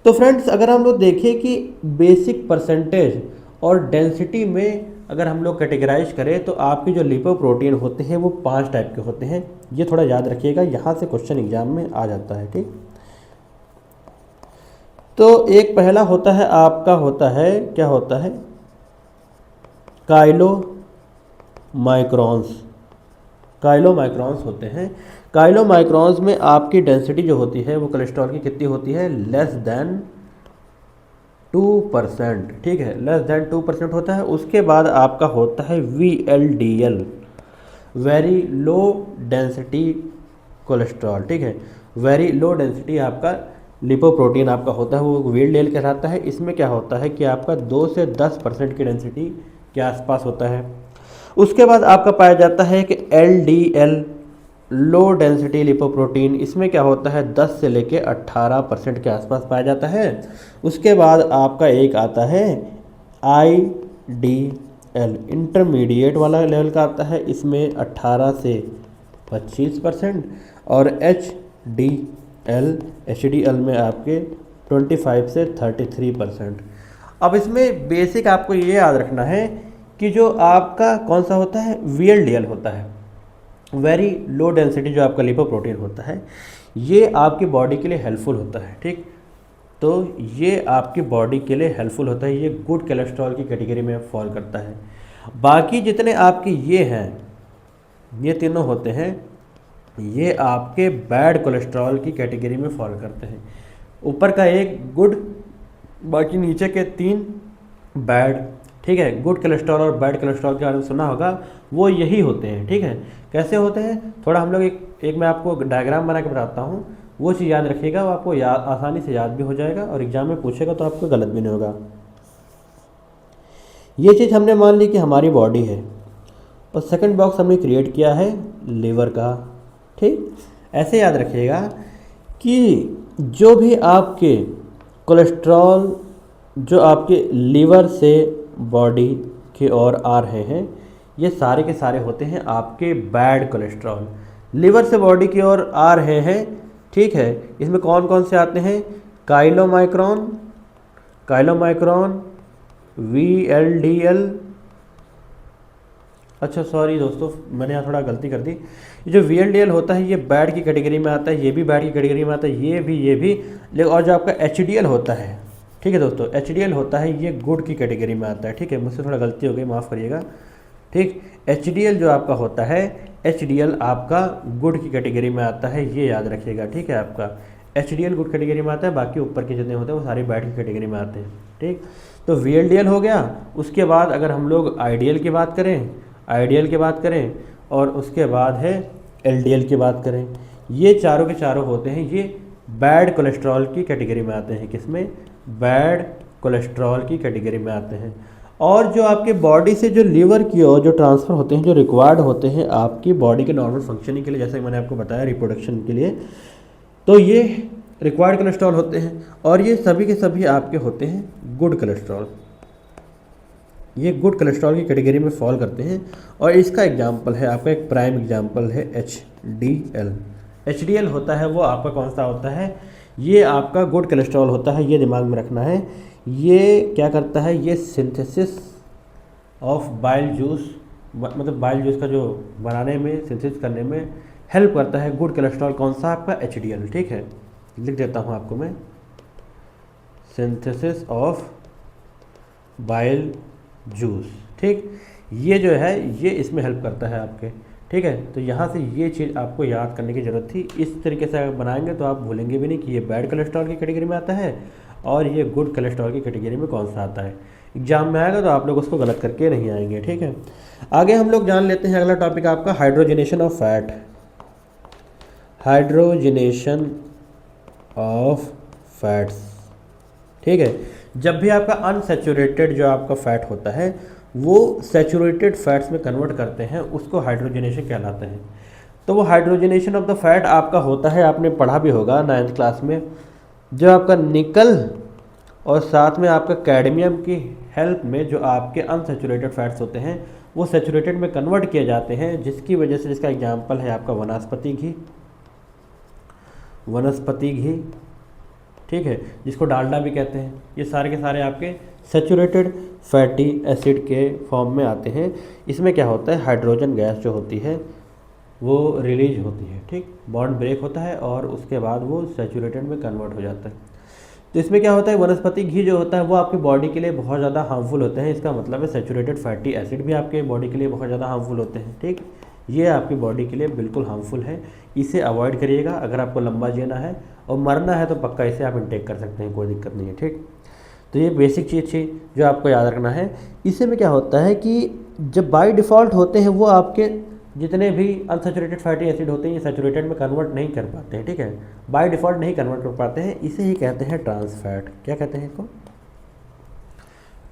तो फ्रेंड्स, अगर हम लोग देखें कि बेसिक परसेंटेज और डेंसिटी में अगर हम लोग कैटेगराइज करें तो आपके जो लिपोप्रोटीन होते हैं वो 5 टाइप के होते हैं। ये थोड़ा याद रखिएगा, यहाँ से क्वेश्चन एग्जाम में आ जाता है। ठीक, तो एक पहला होता है आपका, होता है क्या होता है? काइलोमाइक्रॉन्स। काइलोमाइक्रॉन्स होते हैं। काइलोमाइक्रॉन्स में आपकी डेंसिटी जो होती है वो कोलेस्ट्रॉल की कितनी होती है? लेस देन 2%, ठीक है, लेस देन 2% होता है। उसके बाद आपका होता है VLDL, very low density cholesterol, ठीक है, वेरी लो डेंसिटी आपका लिपोप्रोटीन आपका होता है, वो VLDL कहलाता है। इसमें क्या होता है कि आपका 2 से 10% की डेंसिटी के आसपास होता है। उसके बाद आपका पाया जाता है कि LDL, लो डेंसिटी लिपोप्रोटीन, इसमें क्या होता है 10 से लेके 18% के आसपास पाया जाता है। उसके बाद आपका एक आता है IDL, इंटरमीडिएट वाला लेवल का आता है, इसमें 18 से 25%। और HDL में आपके 25 से 33%। अब इसमें बेसिक आपको ये याद रखना है कि जो आपका कौन सा होता है, VLDL होता है, वेरी लो डेंसिटी जो आपका लिपोप्रोटीन होता है, ये आपकी बॉडी के लिए हेल्पफुल होता है, ठीक। तो ये आपकी बॉडी के लिए हेल्पफुल होता है, ये गुड कोलेस्ट्रॉल की कैटेगरी में फॉल करता है। बाकी जितने आपके ये हैं, ये तीनों होते हैं, ये आपके बैड कोलेस्ट्रॉल की कैटेगरी में फॉल करते हैं। ऊपर का एक गुड, बाकी नीचे के 3 बैड, ठीक है। गुड कोलेस्ट्रॉल और बैड कोलेस्ट्रॉल के बारे में सुना होगा, वो यही होते हैं, ठीक है। कैसे होते हैं, थोड़ा हम लोग एक मैं आपको डायग्राम बना के बताता हूँ, वो चीज़ याद रखिएगा, वो आपको आसानी से याद भी हो जाएगा और एग्जाम में पूछेगा तो आपको गलत भी नहीं होगा। ये चीज़ हमने मान ली कि हमारी बॉडी है, और सेकंड बॉक्स हमने क्रिएट किया है लीवर का, ठीक। ऐसे याद रखिएगा कि जो भी आपके कोलेस्ट्रॉल जो आपके लीवर से बॉडी की ओर आ रहे हैं, ये सारे के सारे होते हैं आपके बैड कोलेस्ट्रॉल। लीवर से बॉडी की ओर आ रहे हैं, ठीक है। इसमें कौन कौन से आते हैं, काइलोमाइक्रॉन, VLDL, अच्छा सॉरी दोस्तों, मैंने यहाँ थोड़ा गलती कर दी। ये जो VLDL होता है ये बैड की कैटेगरी में आता है, ये भी बैड की कैटेगरी में आता है, ये भी लेकिन और जो आपका HDL होता है, ठीक है दोस्तों, HDL होता है ये गुड की कैटेगरी में आता है, ठीक है। मुझसे थोड़ा गलती हो गई, माफ़ करिएगा, ठीक। HDL जो आपका होता है, HDL आपका गुड की कैटेगरी में आता है, ये याद रखिएगा, ठीक है। आपका HDL गुड कैटेगरी में आता है, बाकी ऊपर के जितने होते हैं वो सारे बैड की कैटेगरी में आते हैं, ठीक। तो VLDL हो गया। उसके बाद अगर हम लोग IDL की बात करें और उसके बाद है LDL की बात करें, ये चारों के चारों होते हैं, ये बैड कोलेस्ट्रॉल की कैटेगरी में आते हैं। किसमें, बैड कोलेस्ट्रॉल की कैटेगरी में आते हैं। और जो आपके बॉडी से जो लीवर की ओर जो ट्रांसफ़र होते हैं, जो रिक्वायर्ड होते हैं आपकी बॉडी के नॉर्मल फंक्शनिंग के लिए, जैसे मैंने आपको बताया रिप्रोडक्शन के लिए, तो ये रिक्वायर्ड कोलेस्ट्रॉल होते हैं। और ये सभी के सभी आपके होते हैं गुड कोलेस्ट्रॉल, ये गुड कोलेस्ट्रॉल की कैटेगरी में फॉल करते हैं। और इसका एग्जांपल है आपका, एक प्राइम एग्जांपल है HDL होता है, वो आपका कौन सा होता है, ये आपका गुड कोलेस्ट्रॉल होता है, ये दिमाग में रखना है। ये क्या करता है, ये सिंथेसिस ऑफ बाइल जूस, मतलब बाइल जूस का जो बनाने में, सिंथेसिस करने में हेल्प करता है। गुड कोलेस्ट्रॉल कौन सा, आपका HDL, ठीक है। लिख देता हूँ आपको मैं, सिंथेसिस ऑफ बाइल जूस, ठीक। ये जो है ये इसमें हेल्प करता है आपके, ठीक है। तो यहाँ से ये चीज़ आपको याद करने की ज़रूरत थी। इस तरीके से अगर बनाएंगे तो आप भूलेंगे भी नहीं कि ये बैड कोलेस्ट्रॉल की कैटेगरी में आता है और ये गुड कोलेस्ट्रॉल की कैटेगरी में कौन सा आता है। एग्जाम में आएगा तो आप लोग उसको गलत करके नहीं आएंगे, ठीक है। आगे हम लोग जान लेते हैं अगला टॉपिक आपका hydrogenation of fat. Hydrogenation of fats, ठीक है। जब भी आपका अनसैचुरेटेड जो आपका फैट होता है वो सैचुरेटेड फैट्स में कन्वर्ट करते हैं, उसको हाइड्रोजनेशन कहलाते हैं। तो वो हाइड्रोजनेशन ऑफ द फैट आपका होता है, आपने पढ़ा भी होगा 9th क्लास में, जो आपका निकल और साथ में आपका कैडमियम की हेल्प में जो आपके अनसैचुरेटेड फैट्स होते हैं वो सैचुरेटेड में कन्वर्ट किए जाते हैं, जिसकी वजह से, जिसका एग्जाम्पल है आपका वनस्पति घी, ठीक है, जिसको डालडा भी कहते हैं। ये सारे के सारे आपके सैचुरेटेड फैटी एसिड के फॉर्म में आते हैं। इसमें क्या होता है, हाइड्रोजन गैस जो होती है वो रिलीज होती है, ठीक, बॉन्ड ब्रेक होता है और उसके बाद वो सैचुरेटेड में कन्वर्ट हो जाता है। तो इसमें क्या होता है, वनस्पति घी जो होता है वो आपकी बॉडी के लिए बहुत ज़्यादा हार्मफुल होते हैं। इसका मतलब है सैचुरेटेड फैटी एसिड भी आपके बॉडी के लिए बहुत ज़्यादा हार्मफुल होते हैं, ठीक। ये आपकी बॉडी के लिए बिल्कुल हार्मफुल है, इसे अवॉइड करिएगा। अगर आपको लंबा जीना है और मरना है तो पक्का इसे आप इंटेक कर सकते हैं, कोई दिक्कत नहीं है, ठीक। तो ये बेसिक चीज़ थी जो आपको याद रखना है। इससे में क्या होता है कि जब बाय डिफ़ॉल्ट होते हैं वो आपके जितने भी अनसैचुरेटेड फैटी एसिड होते हैं ये सैचुरेटेड में कन्वर्ट नहीं कर पाते हैं, ठीक है, बाय डिफ़ॉल्ट नहीं कन्वर्ट कर पाते हैं, इसे ही कहते हैं ट्रांस फैट। क्या कहते हैं इसको,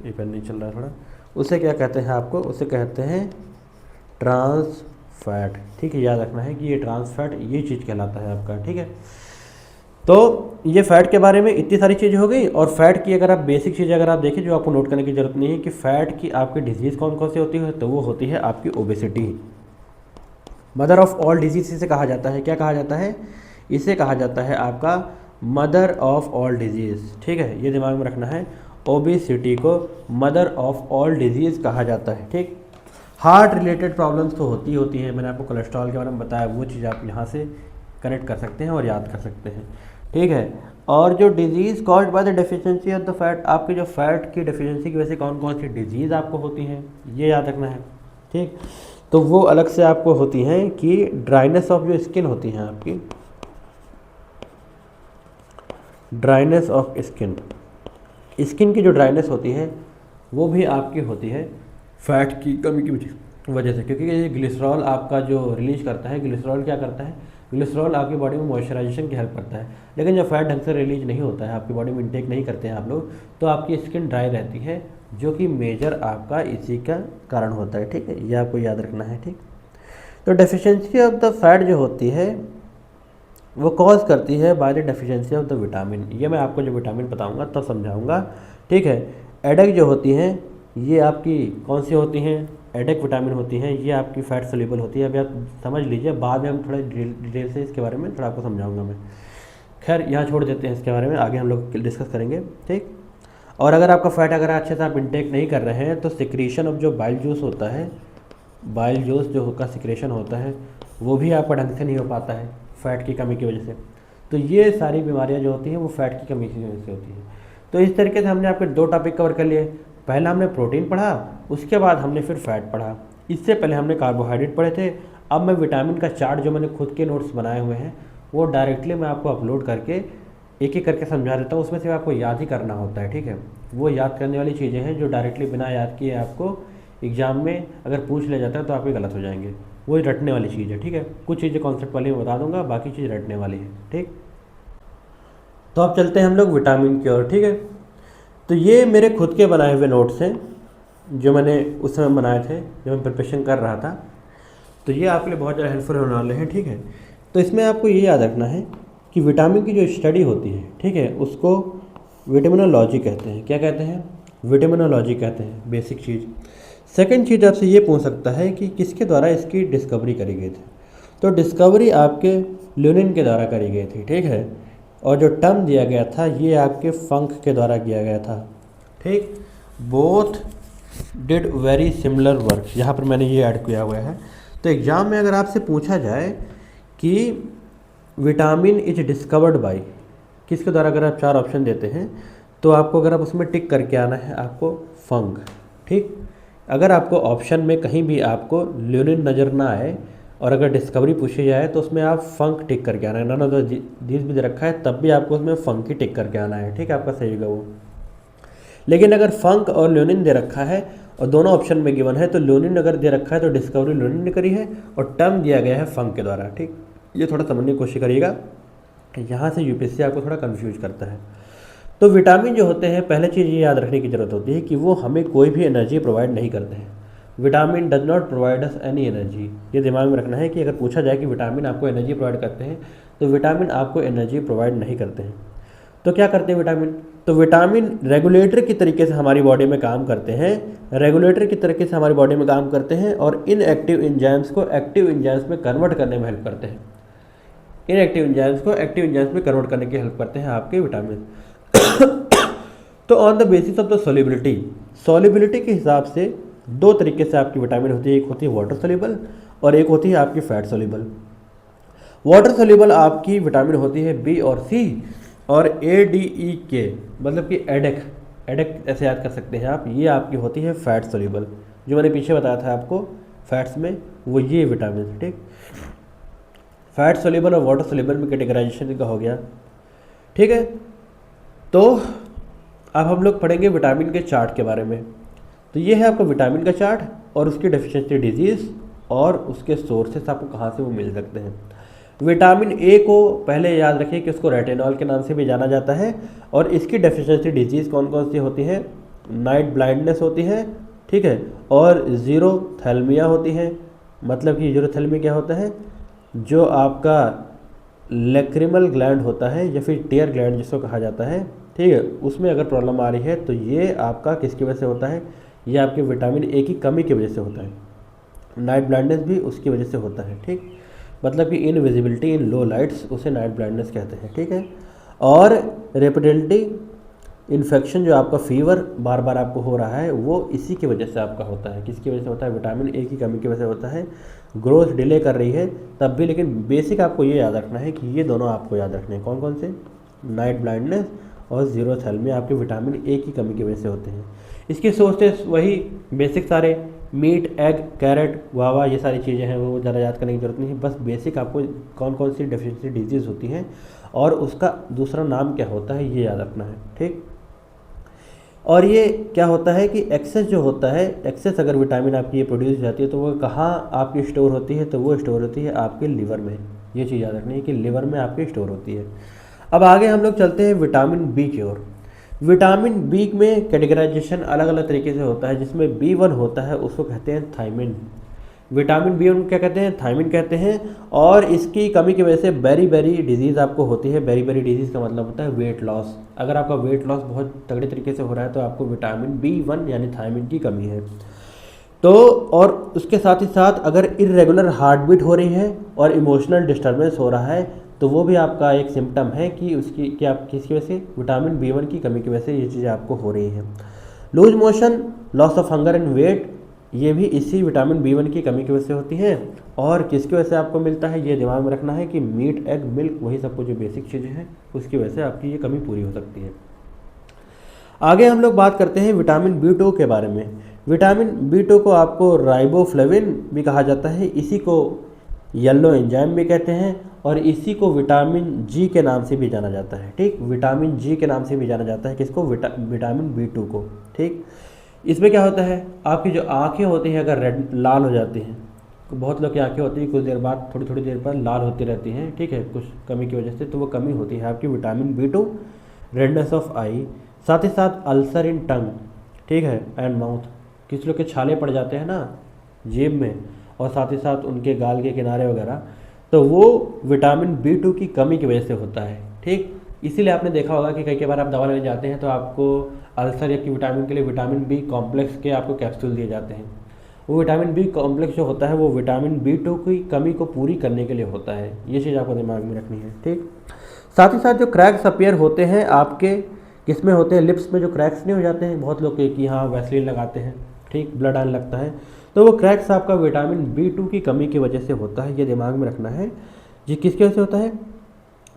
ये पेन नहीं चल रहा है थोड़ा, उसे क्या कहते हैं आपको, उसे कहते हैं ट्रांस फैट, ठीक है, याद रखना है कि ये ट्रांस फैट ये चीज़ कहलाता है आपका, ठीक है। तो ये फ़ैट के बारे में इतनी सारी चीज़ें हो गई। और फैट की अगर आप बेसिक चीज़ें अगर आप देखें जो आपको नोट करने की ज़रूरत नहीं है कि फ़ैट की आपकी डिजीज़ कौन कौन सी होती है, तो वो होती है आपकी obesity, mother of all disease इसे कहा जाता है। क्या कहा जाता है, इसे कहा जाता है आपका मदर ऑफ ऑल डिजीज़, ठीक है, ये दिमाग में रखना है, ओबेसिटी को मदर ऑफ ऑल डिजीज़ कहा जाता है, ठीक। हार्ट रिलेटेड प्रॉब्लम्स तो होती हैं, मैंने आपको कोलेस्ट्रॉल के बारे में बताया, वो चीज़ आप यहाँ से कनेक्ट कर सकते हैं और याद कर सकते हैं, ठीक है। और जो disease caused by the deficiency of the fat, आपके जो फैट की डेफिशिएंसी की वजह से कौन कौन सी डिजीज़ आपको होती हैं ये याद रखना है, ठीक। तो वो अलग से आपको होती हैं कि ड्राइनेस ऑफ जो स्किन होती हैं आपकी, ड्राइनेस ऑफ स्किन, स्किन की जो ड्राइनेस होती है वो भी आपकी होती है फैट की कमी की वजह से, क्योंकि ये ग्लिसरॉल आपका जो रिलीज करता है, ग्लिसरॉल क्या करता है, ग्लिसरॉल आपकी बॉडी में मॉइस्चराइजेशन की हेल्प करता है, लेकिन जब फैट ढंग से रिलीज नहीं होता है, आपकी बॉडी में इंटेक नहीं करते हैं आप लोग, तो आपकी स्किन ड्राई रहती है, जो कि मेजर आपका इसी का कारण होता है, ठीक है, ये आपको याद रखना है, ठीक। तो डेफिशिएंसी ऑफ द फैट जो होती है वो कॉज करती है by the deficiency of the vitamin, ये मैं आपको जो विटामिन बताऊंगा तब समझाऊंगा, ठीक है। एडेक जो होती हैं ये आपकी कौन सी होती हैं, एडेक विटामिन होती हैं, ये आपकी फैट सोल्यूबल होती है, अभी आप समझ लीजिए, बाद में हम थोड़ा डिटेल से इसके बारे में थोड़ा आपको समझाऊंगा मैं। खैर यहाँ छोड़ देते हैं, इसके बारे में आगे हम लोग डिस्कस करेंगे, ठीक। और अगर आपका फैट अगर अच्छे से आप इंटेक नहीं कर रहे हैं तो सिक्रीशन ऑफ जो बाइल जूस होता है, बाइल जूस जो का सिक्रेशन होता है वो भी आपका ढंग से नहीं हो पाता है फ़ैट की कमी की वजह से। तो ये सारी बीमारियां जो होती हैं वो फ़ैट की कमी की वजह से होती हैं। तो इस तरीके से हमने आपके दो टॉपिक कवर कर लिए, पहला हमने प्रोटीन पढ़ा, उसके बाद हमने फिर फैट पढ़ा, इससे पहले हमने कार्बोहाइड्रेट पढ़े थे। अब मैं विटामिन का चार्ट जो मैंने खुद के नोट्स बनाए हुए हैं वो डायरेक्टली मैं आपको अपलोड करके एक एक करके समझा देता हूँ, उसमें से आपको याद ही करना होता है, ठीक है। वो याद करने वाली चीज़ें हैं जो डायरेक्टली बिना याद किए आपको एग्ज़ाम में अगर पूछ लिया जाता है तो आपके गलत हो जाएंगे, वही रटने वाली चीज़ है, ठीक है। कुछ चीज़ें कॉन्सेप्ट वाली मैं बता दूंगा, बाकी चीज़ रटने वाली है, ठीक। तो अब चलते हैं हम लोग विटामिन की ओर, ठीक है। तो ये मेरे खुद के बनाए हुए नोट्स हैं जो मैंने उस समय बनाए थे जब मैं प्रिपरेशन कर रहा था, तो ये आपके लिए बहुत ज़्यादा हेल्पफुल होने वाले हैं, ठीक है। तो इसमें आपको ये याद रखना है कि विटामिन की जो स्टडी होती है, ठीक है, उसको विटामिनोलॉजी कहते हैं। क्या कहते हैं, विटामिनोलॉजी कहते हैं, बेसिक चीज़। सेकंड चीज़ आपसे ये पूछ सकता है कि किसके द्वारा इसकी डिस्कवरी करी गई थी, तो डिस्कवरी आपके ल्यूनिन के द्वारा करी गई थी, ठीक है। और जो टर्म दिया गया था ये आपके फंक के द्वारा किया गया था, ठीक। Both did very similar work, यहाँ पर मैंने ये ऐड किया हुआ है। तो एग्ज़ाम में अगर आपसे पूछा जाए कि विटामिन इज डिस्कवर्ड बाय, किसके द्वारा, अगर आप चार ऑप्शन देते हैं तो आपको अगर आप उसमें टिक करके आना है आपको फंक, ठीक। अगर आपको ऑप्शन में कहीं भी आपको ल्यूनिन नज़र ना आए और अगर डिस्कवरी पूछी जाए तो उसमें आप फंक टिक करके आना है, नन ऑफ द दीज भी दे रखा है तब भी आपको उसमें फंक ही टिक करके आना है, ठीक है, आपका सही होगा वो। लेकिन अगर फंक और ल्यूनिन दे रखा है और दोनों ऑप्शन में गिवन है तो ल्यूनिन अगर दे रखा है तो डिस्कवरी ल्यूनिन ने करी है और टर्म दिया गया है फंक के द्वारा, ठीक। ये थोड़ा समझने की कोशिश करिएगा, यहाँ से यूपीएससी आपको थोड़ा कंफ्यूज करता है। तो विटामिन जो होते हैं, पहले चीज़ ये याद रखने की ज़रूरत होती है कि वो हमें कोई भी एनर्जी प्रोवाइड नहीं करते हैं। Vitamin does not provide us any energy, ये दिमाग में रखना है कि अगर पूछा जाए कि विटामिन आपको एनर्जी प्रोवाइड करते हैं तो विटामिन आपको एनर्जी प्रोवाइड नहीं करते हैं। तो क्या करते हैं विटामिन, तो विटामिन रेगुलेटर की तरीके से हमारी बॉडी में काम करते हैं, रेगुलेटर की तरीके से हमारी बॉडी में काम करते हैं और इनएक्टिव एंजाइम्स को एक्टिव एंजाइम्स में कन्वर्ट करने में हेल्प करते हैं। इनएक्टिव एंजाइम्स को एक्टिव एंजाइम्स में कन्वर्ट करने की हेल्प करते हैं आपके विटामिन। तो on the basis of the solubility, solubility के हिसाब से दो तरीके से आपकी विटामिन होती है, एक होती है वाटर सोल्यूबल और एक होती है आपकी फैट सोल्यूबल। वाटर सोल्यूबल आपकी विटामिन होती है बी और सी और ADE मतलब कि एडेक, एडेक ऐसे याद कर सकते हैं आप, ये आपकी होती है फैट सोल्यूबल। जो मैंने पीछे बताया था आपको फैट्स में, वो ये विटामिन, ठीक। फैट सोल्यूबल और वाटर सोल्यूबल में कैटेगराइजेशन का हो गया, ठीक है। तो अब हम लोग पढ़ेंगे विटामिन के चार्ट के बारे में। तो ये है आपका विटामिन का चार्ट और उसकी डेफिशिएंसी डिजीज़ और उसके सोर्सेस आपको कहाँ से वो मिल सकते हैं। विटामिन ए को पहले याद रखिए कि उसको रेटिनॉल के नाम से भी जाना जाता है और इसकी डेफिशिएंसी डिजीज़ कौन कौन सी होती है, नाइट ब्लाइंडनेस होती है, ठीक है, और ज़ीरोथैल्मिया होती है। मतलब कि ज़ीरोथैल्मिया क्या होता है, जो आपका लैक्रिमल ग्लैंड होता है या फिर टीयर ग्लैंड जिसको कहा जाता है, ठीक है, उसमें अगर प्रॉब्लम आ रही है तो ये आपका किसकी वजह से होता है, ये आपके विटामिन ए की कमी की वजह से होता है। नाइट ब्लाइंडनेस भी उसकी वजह से होता है, ठीक, मतलब कि इनविजिबिलिटी इन लो लाइट्स उसे नाइट ब्लाइंडनेस कहते हैं, ठीक है। और रेपिडेंटी इन्फेक्शन जो आपका फीवर बार बार आपको हो रहा है वो इसी की वजह से आपका होता है। किसकी वजह से होता है, विटामिन ए की कमी की वजह से होता है। ग्रोथ डिले कर रही है तब भी, लेकिन बेसिक आपको ये याद रखना है कि ये दोनों आपको याद रखने हैं, कौन कौन से, नाइट ब्लाइंडनेस और ज़ीरोथैल्मिया आपके विटामिन ए की कमी की वजह से होते हैं। इसके सोर्सेस वही बेसिक सारे, मीट, एग, कैरेट, गुआवा, ये सारी चीज़ें हैं, वो ज़्यादा याद करने की जरूरत नहीं है। बस बेसिक आपको कौन कौन सी डेफिशिएंसी डिजीज़ होती हैं और उसका दूसरा नाम क्या होता है ये याद रखना है, ठीक। और ये क्या होता है कि एक्सेस जो होता है, एक्सेस अगर विटामिन आपकी ये प्रोड्यूस हो जाती है तो वो कहाँ आपकी स्टोर होती है, तो वो स्टोर होती है आपके लिवर में। ये चीज़ याद रखनी है कि लिवर में आपकी स्टोर होती है। अब आगे हम लोग चलते हैं विटामिन बी की ओर। विटामिन बी में कैटेगराइजेशन अलग अलग तरीके से होता है, जिसमें B1 होता है उसको कहते हैं थायमिन। विटामिन B1 क्या कहते हैं, थायमिन कहते हैं। और इसकी कमी की वजह से बेरी बेरी डिजीज़ आपको होती है। बेरी बेरी डिजीज़ का मतलब होता है वेट लॉस। अगर आपका वेट लॉस बहुत तगड़े तरीके से हो रहा है तो आपको विटामिन B1 यानी थायमिन की कमी है। तो और उसके साथ ही साथ अगर इरेगुलर हार्ट बीट हो रही है और इमोशनल डिस्टर्बेंस हो रहा है तो वो भी आपका एक सिम्टम है कि उसकी कि आप किसकी वजह से, विटामिन B1 की कमी की वजह से ये चीज़ें आपको हो रही हैं। Loose motion, loss of hunger and weight, ये भी इसी विटामिन B1 की कमी की वजह से होती है। और किसकी वजह से आपको मिलता है ये दिमाग में रखना है कि मीट, एग, मिल्क, वही सब कुछ जो बेसिक चीज़ें हैं उसकी वजह से आपकी ये कमी पूरी हो सकती है। आगे हम लोग बात करते हैं विटामिन B2 के बारे में। विटामिन B2 को आपको राइबोफ्लेविन भी कहा जाता है, इसी को येलो एंजाइम भी कहते हैं और इसी को विटामिन जी के नाम से भी जाना जाता है, ठीक। विटामिन जी के नाम से भी जाना जाता है किसको, विटामिन B2 को, ठीक। इसमें क्या होता है, आपकी जो आँखें होती हैं अगर रेड लाल हो जाती हैं, तो बहुत लोग की आँखें होती हैं कुछ देर बाद थोड़ी थोड़ी देर पर लाल होती रहती हैं, ठीक है, कुछ कमी की वजह से, तो वो कमी होती है आपकी विटामिन B2। रेडनेस ऑफ आई, साथ ही साथ अल्सर इन टंग, ठीक है, एंड माउथ, किस लोग के छाले पड़ जाते हैं ना जेब में और साथ ही साथ उनके गाल के किनारे वगैरह, तो वो विटामिन B2 की कमी की वजह से होता है, ठीक। इसीलिए आपने देखा होगा कि कई बार आप दवा लेने जाते हैं तो आपको अल्सर या कि विटामिन के लिए विटामिन B कॉम्प्लेक्स के आपको कैप्सूल दिए जाते हैं। वो विटामिन B कॉम्प्लेक्स जो होता है वो विटामिन B2 की कमी को पूरी करने के लिए होता है। ये चीज़ आपको दिमाग में रखनी है, ठीक। साथ ही साथ जो क्रैक्स अपीयर होते हैं आपके किसमें होते हैं, लिप्स में जो क्रैक्स नहीं हो जाते हैं बहुत लोग के कि हाँ वैसलीन लगाते हैं, ठीक, ब्लड आने लगता है, तो वो क्रैक्स आपका विटामिन B2 की कमी की वजह से होता है। ये दिमाग में रखना है। ये किसकी वजह से होता है,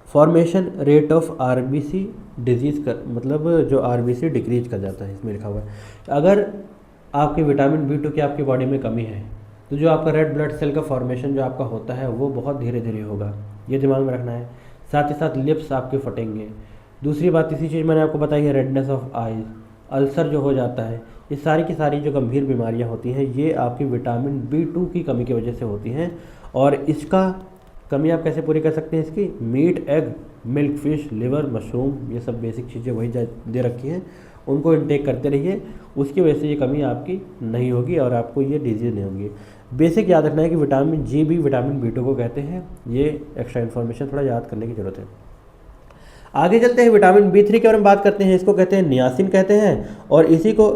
formation rate of RBC disease कर, मतलब जो RBC डिक्रीज कर जाता है, इसमें लिखा हुआ है। अगर आपके विटामिन B2 की आपकी बॉडी में कमी है तो जो आपका रेड ब्लड सेल का फॉर्मेशन जो आपका होता है वो बहुत धीरे धीरे होगा, ये दिमाग में रखना है। साथ ही साथ लिप्स आपके फटेंगे। दूसरी बात, इसी चीज़ मैंने आपको बताई है, रेडनेस ऑफ आईज, अल्सर जो हो जाता है, ये सारी की सारी जो गंभीर बीमारियां होती हैं ये आपकी विटामिन B2 की कमी की वजह से होती हैं। और इसका कमी आप कैसे पूरी कर सकते हैं, इसकी meat, egg, milk, fish, liver, mushroom, ये सब बेसिक चीज़ें वही दे रखी हैं, उनको इनटेक करते रहिए, उसकी वजह से ये कमी आपकी नहीं होगी और आपको ये डिजीज़ नहीं होगी। बेसिक याद रखना है कि विटामिन जी भी विटामिन B2 को कहते हैं। ये एक्स्ट्रा इन्फॉर्मेशन थोड़ा याद करने की ज़रूरत है। आगे चलते हैं, विटामिन B3 के बारे में बात करते हैं। इसको कहते हैं नियासिन कहते हैं और इसी को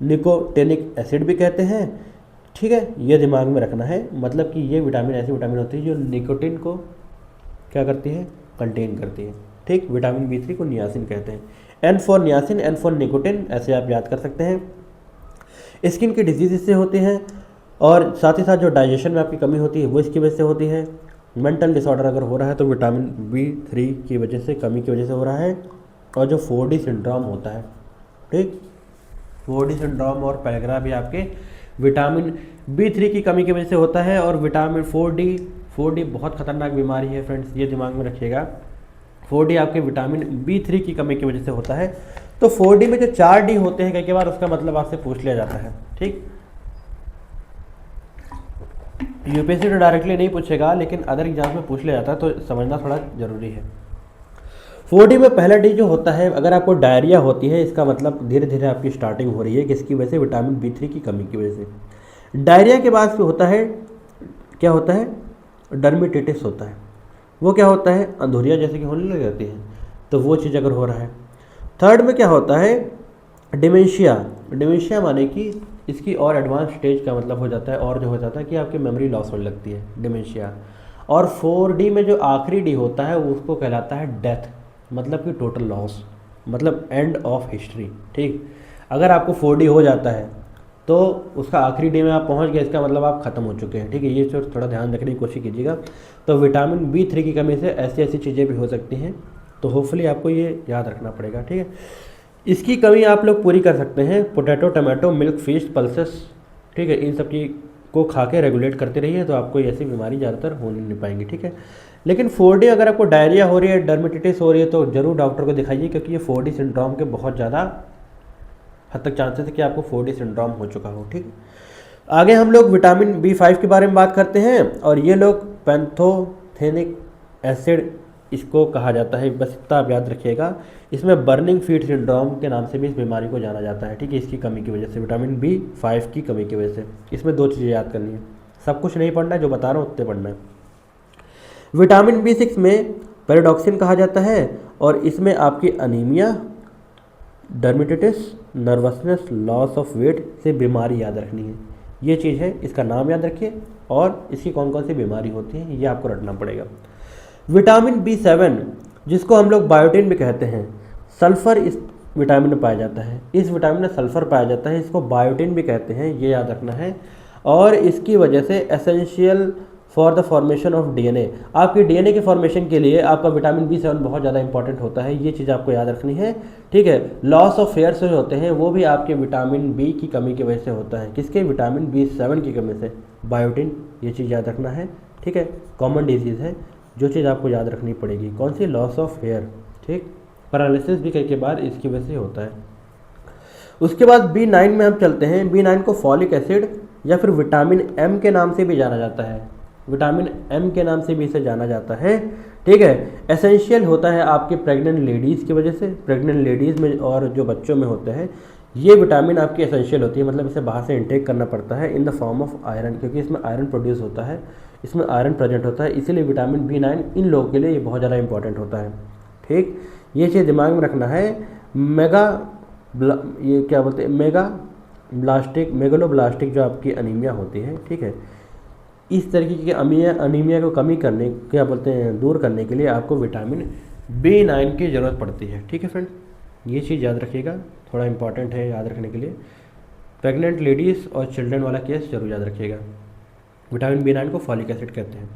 निकोटेनिक एसिड भी कहते हैं, ठीक है, ये दिमाग में रखना है। मतलब कि ये विटामिन ऐसी विटामिन होती है जो निकोटिन को क्या करती है, कंटेन करती है, ठीक। विटामिन B3 को नियासिन कहते हैं। N for niacin, N for nicotine, ऐसे आप याद कर सकते हैं। स्किन की डिजीज इससे होती हैं और साथ ही साथ जो डाइजेशन में आपकी कमी होती है वो इसकी वजह से होती है। मेंटल डिसऑर्डर अगर हो रहा है तो विटामिन B3 की वजह से, कमी की वजह से हो रहा है। और जो 4D सिंड्रोम होता है, ठीक, 4D सिंड्रोम और पैलग्रा भी आपके विटामिन B3 की कमी की वजह से होता है। और विटामिन 4D बहुत खतरनाक बीमारी है फ्रेंड्स, ये दिमाग में रखिएगा। 4D आपके विटामिन B3 की कमी की वजह से होता है। तो 4D में जो 4D होते हैं कई बार उसका मतलब आपसे पूछ लिया जाता है, ठीक। यूपीएससी तो डायरेक्टली नहीं पूछेगा, लेकिन अदर एग्जाम में पूछ लिया जाता है, तो समझना थोड़ा ज़रूरी है। 4D में पहला डी जो होता है, अगर आपको डायरिया होती है, इसका मतलब धीरे धीरे आपकी स्टार्टिंग हो रही है, किसकी वजह से? विटामिन B3 की कमी की वजह से। डायरिया के बाद फिर होता है, क्या होता है? डर्मेटाइटिस होता है। वो क्या होता है? अंधुरिया जैसे कि होने लग जाती है, तो वो चीज़ अगर हो रहा है। थर्ड में क्या होता है? डिमेंशिया। डिमेंशिया माने कि इसकी और एडवांस स्टेज का मतलब हो जाता है, और जो हो जाता है कि आपकी मेमोरी लॉस होने लगती है, डिमेंशिया। और 4D में जो आखिरी डी होता है वो उसको कहलाता है डेथ, मतलब कि टोटल लॉस, मतलब एंड ऑफ हिस्ट्री, ठीक। अगर आपको 4D हो जाता है तो उसका आखिरी डे में आप पहुंच गए, इसका मतलब आप ख़त्म हो चुके हैं, ठीक है। ये थोड़ा ध्यान रखने की कोशिश कीजिएगा। तो विटामिन B3 की कमी से ऐसी ऐसी चीज़ें भी हो सकती हैं, तो होपफुली आपको ये याद रखना पड़ेगा, ठीक है। इसकी कमी आप लोग पूरी कर सकते हैं potato, tomato, milk, fish, pulses, ठीक है। इन सब की को खा के रेगुलेट करते रहिए, तो आपको ऐसी बीमारी ज़्यादातर होने नहीं पाएंगी, ठीक है। लेकिन 4D अगर आपको डायरिया हो रही है, डर्मेटाइटिस हो रही है, तो ज़रूर डॉक्टर को दिखाइए, क्योंकि ये 4D सिंड्रोम के बहुत ज़्यादा हद तक चांसेस है कि आपको 4D सिंड्रोम हो चुका हो, ठीक। आगे हम लोग विटामिन B5 के बारे में बात करते हैं, और ये लोग पैंथोथेनिक एसिड इसको कहा जाता है, बस इतना आप याद रखिएगा। इसमें बर्निंग फीट सिंड्रोम के नाम से भी इस बीमारी को जाना जाता है, ठीक है। इसकी कमी की वजह से, विटामिन B5 की कमी की वजह से। इसमें 2 चीज़ें याद करनी है, सब कुछ नहीं पढ़ना है, जो बता रहा हूँ उतने पढ़ना है। विटामिन B6 में पैराडॉक्सिन कहा जाता है, और इसमें आपकी anaemia, dermatitis, nervousness, loss of weight से बीमारी याद रखनी है। ये चीज़ है, इसका नाम याद रखिए, और इसकी कौन कौन सी बीमारी होती है ये आपको रटना पड़ेगा। विटामिन B7 जिसको हम लोग बायोटिन भी कहते हैं, सल्फर इस विटामिन में पाया जाता है। इस विटामिन में सल्फर पाया जाता है, इसको बायोटिन भी कहते हैं, ये याद रखना है। और इसकी वजह से essential for the formation of DNA, आपकी DNA के फॉर्मेशन के लिए आपका विटामिन B7 बहुत ज़्यादा इंपॉर्टेंट होता है, ये चीज़ आपको याद रखनी है, ठीक है। लॉस ऑफ हेयर जो होते हैं वो भी आपके विटामिन B की कमी की वजह से होता है। किसके? विटामिन B7 की कमी से, बायोटिन, ये चीज़ याद रखना है, ठीक है। कॉमन डिजीज़ है, जो चीज़ आपको याद रखनी पड़ेगी, कौन सी? लॉस ऑफ हेयर, ठीक। पैरालिसिस भी कई के बाद इसकी वजह से होता है। उसके बाद B9 में हम चलते हैं। B9 को फॉलिक एसिड या फिर विटामिन M के नाम से भी जाना जाता है, विटामिन M के नाम से भी इसे जाना जाता है, ठीक है। एसेंशियल होता है आपके प्रेग्नेंट लेडीज़ की वजह से, प्रेग्नेंट लेडीज़ में और जो बच्चों में होते हैं, ये विटामिन आपकी एसेंशियल होती है, मतलब इसे बाहर से इंटेक करना पड़ता है in the form of iron, क्योंकि इसमें आयरन प्रोड्यूस होता है, इसमें आयरन प्रेजेंट होता है, इसीलिए विटामिन B9 इन लोगों के लिए ये बहुत ज़्यादा इंपॉर्टेंट होता है, ठीक। ये चीज़ दिमाग में रखना है। ये क्या बोलते हैं, मेगलोब्लास्टिक जो आपकी अनीमिया होती है, ठीक है, इस तरीके की अनीमिया को कमी करने, क्या बोलते हैं, दूर करने के लिए आपको विटामिन B9 की ज़रूरत पड़ती है, ठीक है फ्रेंड। ये चीज़ याद रखिएगा, थोड़ा इंपॉर्टेंट है याद रखने के लिए। प्रेग्नेंट लेडीज़ और चिल्ड्रन वाला केस जरूर याद रखिएगा। विटामिन B9 को फॉलिक एसिड कहते हैं।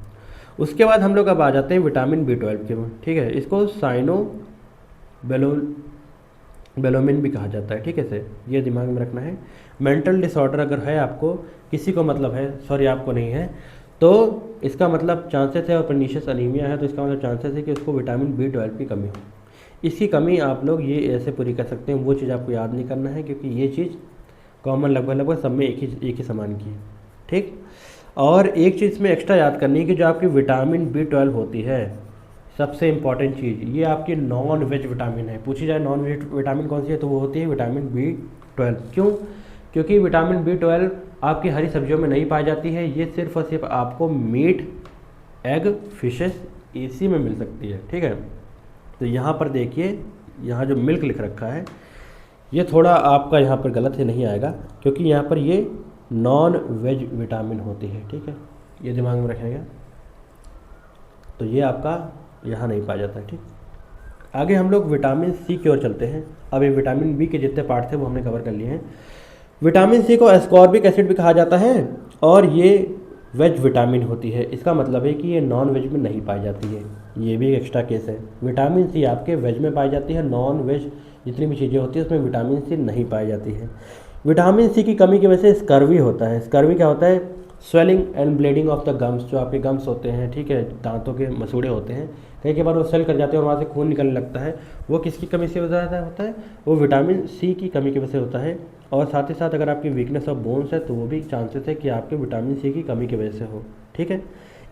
उसके बाद हम लोग अब आ जाते हैं विटामिन B12 के, ठीक है। इसको साइनोबेलोमिन भी कहा जाता है, ठीक है से, ये दिमाग में रखना है। मेंटल डिसऑर्डर अगर है आपको, किसी को मतलब है, सॉरी आपको नहीं है, तो इसका मतलब चांसेस है, और परनीशियस अनीमिया है तो इसका मतलब चांसेस है कि उसको विटामिन B12 की कमी हो। इसकी कमी आप लोग ये ऐसे पूरी कर सकते हैं, वो चीज़ आपको याद नहीं करना है, क्योंकि ये चीज़ कॉमन लगभग सब में एक ही समान की है, ठीक। और एक चीज़ में एक्स्ट्रा याद करनी है कि जो आपकी विटामिन B12 होती है, सबसे इंपॉर्टेंट चीज़, ये आपकी नॉन वेज विटामिन है। पूछी जाए नॉन वेज विटामिन कौन सी है, तो वो होती है विटामिन B12। क्यों? क्योंकि विटामिन B12 आपकी हरी सब्जियों में नहीं पाई जाती है, ये सिर्फ और सिर्फ आपको मीट, एग, फिशेस इसी में मिल सकती है, ठीक है। तो यहाँ पर देखिए, यहाँ जो मिल्क लिख रखा है ये थोड़ा आपका यहाँ पर गलत ही नहीं आएगा, क्योंकि यहाँ पर ये नॉन वेज विटामिन होती है, ठीक है, ये दिमाग में रखेगा। तो ये आपका यहाँ नहीं पाया जाता है, ठीक। आगे हम लोग विटामिन C की ओर चलते हैं। अब ये विटामिन B के जितने पार्ट थे वो हमने कवर कर लिए हैं। विटामिन C को एस्कॉर्बिक एसिड भी कहा जाता है, और ये वेज विटामिन होती है। इसका मतलब है कि ये नॉन वेज में नहीं पाई जाती है, ये भी एक एक्स्ट्रा केस है। विटामिन C आपके वेज में पाई जाती है, नॉन वेज जितनी भी चीज़ें होती है उसमें विटामिन C नहीं पाई जाती है। विटामिन C की कमी की वजह से स्कर्वी होता है। स्कर्वी क्या होता है? Swelling and bleeding of the gums, जो आपके गम्स होते हैं, ठीक है, दांतों के मसूड़े होते हैं, कई बार वो स्वेल कर जाते हैं और वहाँ से खून निकलने लगता है, वो किसकी कमी से वजह से होता है? वो विटामिन सी की कमी की वजह से होता है। और साथ ही साथ अगर आपकी वीकनेस ऑफ बोन्स है तो वो भी चांसेस है कि आपके विटामिन सी की कमी की वजह से हो, ठीक है।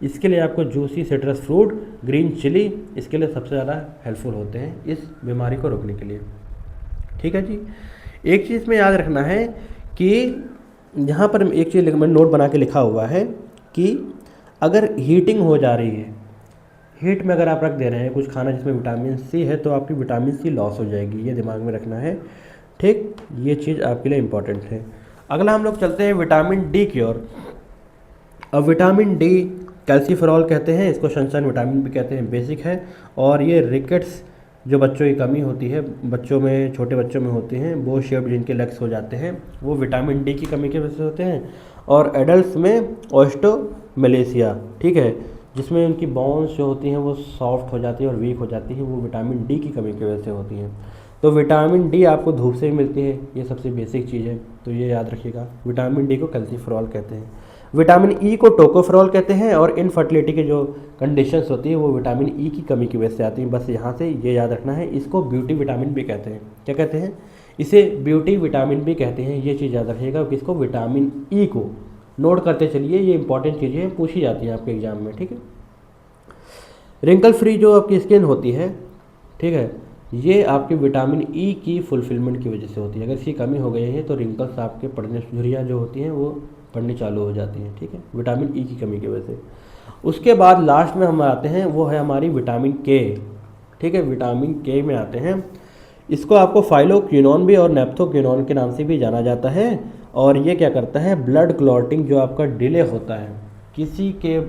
इसके लिए आपको juicy citrus fruit, green chilli, इसके लिए सबसे ज़्यादा हेल्पफुल होते हैं इस बीमारी को रोकने के लिए, ठीक है जी। एक चीज़ में याद रखना है कि यहाँ पर एक चीज़ मैंने नोट बना के लिखा हुआ है कि अगर हीटिंग हो जा रही है, हीट में अगर आप रख दे रहे हैं कुछ खाना जिसमें विटामिन सी है, तो आपकी विटामिन सी लॉस हो जाएगी, ये दिमाग में रखना है, ठीक। ये चीज़ आपके लिए इम्पॉर्टेंट है। अगला हम लोग चलते हैं विटामिन डी की ओर। अब विटामिन डी कैल्सीफेरॉल कहते हैं, इसको सनशाइन विटामिन भी कहते हैं, बेसिक है। और ये रिकेट्स जो बच्चों की कमी होती है, बच्चों में, छोटे बच्चों में होते हैं, वो शेप्ड जिनके लेग्स हो जाते हैं, वो विटामिन डी की कमी की वजह से होते हैं। और एडल्ट्स में ऑस्टियोमेलेसिया, ठीक है, जिसमें उनकी बोन्स जो होती हैं वो सॉफ्ट हो जाती है और वीक हो जाती है, वो विटामिन डी की कमी की वजह से होती हैं। तो विटामिन डी आपको धूप से भी मिलती है, ये सबसे बेसिक चीज़ है, तो ये याद रखिएगा। विटामिन डी को कैल्सीफेरॉल कहते हैं। विटामिन ई को टोकोफेरॉल कहते हैं। और इनफर्टिलिटी की जो कंडीशंस होती है वो विटामिन ई की कमी की वजह से आती हैं, बस यहाँ से ये याद रखना है। इसको ब्यूटी विटामिन भी कहते हैं। क्या कहते हैं? इसे ब्यूटी विटामिन भी कहते हैं, ये चीज़ याद रखिएगा। किसको? विटामिन ई को। नोट करते चलिए, ये इंपॉर्टेंट चीज़ें पूछी जाती हैं आपके एग्जाम में, ठीक है। रिंकल फ्री जो आपकी स्किन होती है, ठीक है, ये आपके विटामिन ई की फुलफिलमेंट की वजह से होती है। अगर इसकी कमी हो गई है तो रिंकल्स आपके पड़ने, झुर्रियाँ जो होती हैं वो पड़नी चालू हो जाती हैं, ठीक है, विटामिन ई की कमी की वजह से। उसके बाद लास्ट में हम आते हैं, वो है हमारी विटामिन के, ठीक है, विटामिन के में आते हैं। इसको आपको फाइलोक्विनोन भी और नेप्थोक्विनोन के नाम से भी जाना जाता है। और ये क्या करता है? ब्लड क्लॉटिंग जो आपका डिले होता है, किसी के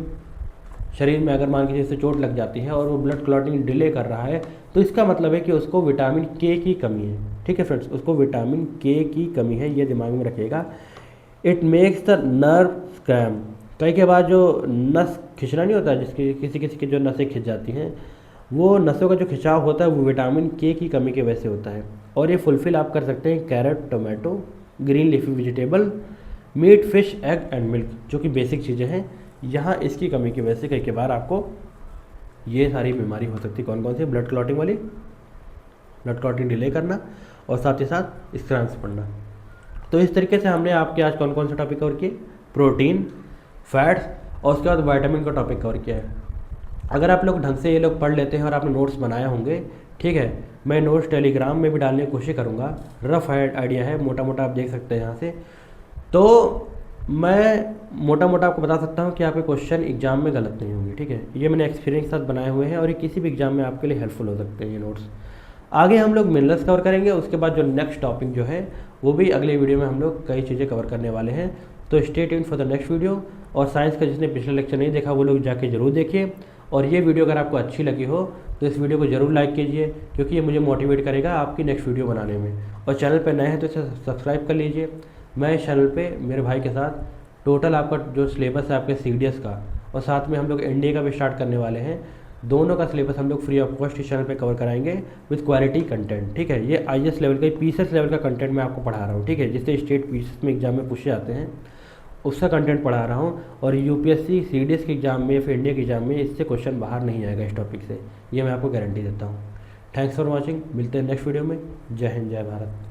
शरीर में अगर मान के जैसे चोट लग जाती है और वो ब्लड क्लॉटिंग डिले कर रहा है, तो इसका मतलब है कि उसको विटामिन के की कमी है, ठीक है फ्रेंड्स, उसको विटामिन के की कमी है, ये दिमाग में रखिएगा। It makes the nerve cramp, कई के बाद जो नस खिंचना नहीं होता है, जिसकी किसी किसी की जो नसें खिंच जाती हैं, वो नसों का जो खिंचाव होता है वो विटामिन के की कमी की वजह से होता है। और ये फुलफिल आप कर सकते हैं carrot, tomato, green leafy vegetable, meat, fish, egg and milk, जो कि बेसिक चीज़ें हैं। यहाँ इसकी कमी की वजह से कई के बार आपको ये सारी बीमारी हो सकती है। कौन कौन सी? ब्लड क्लॉटिंग वाली, ब्लड क्लॉटिंग डिले करना, और साथ ही साथ स्क्रैम्स पड़ना। तो इस तरीके से हमने आपके आज कौन कौन से टॉपिक कवर किए? प्रोटीन, फैट्स, और उसके बाद विटामिन का टॉपिक कवर किया है। अगर आप लोग ढंग से ये लोग पढ़ लेते हैं और आपने नोट्स बनाए होंगे, ठीक है, मैं नोट्स टेलीग्राम में भी डालने की कोशिश करूँगा, रफ आइडिया है, मोटा मोटा आप देख सकते हैं यहाँ से। तो मैं मोटा मोटा आपको बता सकता हूँ कि आपके क्वेश्चन एग्जाम में गलत नहीं होंगे, ठीक है। ये मैंने एक्सपीरियंस के साथ बनाए हुए हैं और ये किसी भी एग्जाम में आपके लिए हेल्पफुल हो सकते हैं ये नोट्स। आगे हम लोग मिनरल्स कवर करेंगे, उसके बाद जो नेक्स्ट टॉपिक जो है वो भी अगले वीडियो में हम लोग कई चीज़ें कवर करने वाले हैं। तो stay tuned for the next video. और साइंस का जिसने पिछले लेक्चर नहीं देखा वो लोग जाके जरूर देखिए। और ये वीडियो अगर आपको अच्छी लगी हो तो इस वीडियो को जरूर लाइक कीजिए, क्योंकि ये मुझे मोटिवेट करेगा आपकी नेक्स्ट वीडियो बनाने में। और चैनल पर नए हैं तो इसे सब्सक्राइब कर लीजिए। मैं इस चैनल पे मेरे भाई के साथ टोटल आपका जो सिलेबस है आपके CDS का, और साथ में हम लोग NDA का भी स्टार्ट करने वाले हैं, दोनों का सिलेबस हम लोग फ्री ऑफ कॉस्ट इस चैनल पे कवर कराएंगे विद क्वालिटी कंटेंट, ठीक है। ये IAS लेवल का, PCS लेवल का कंटेंट मैं आपको पढ़ा रहा हूँ, ठीक है, जिससे स्टेट PCS में एग्जाम में पूछे जाते हैं उसका कंटेंट पढ़ा रहा हूँ। और UPSC CDS के एग्जाम में, फिर इंडिया के एग्जाम में इससे क्वेश्चन बाहर नहीं आएगा इस टॉपिक से, ये मैं आपको गारंटी देता हूँ। थैंक्स फॉर वॉचिंग, मिलते हैं नेक्स्ट वीडियो में। जय हिंद, जय भारत।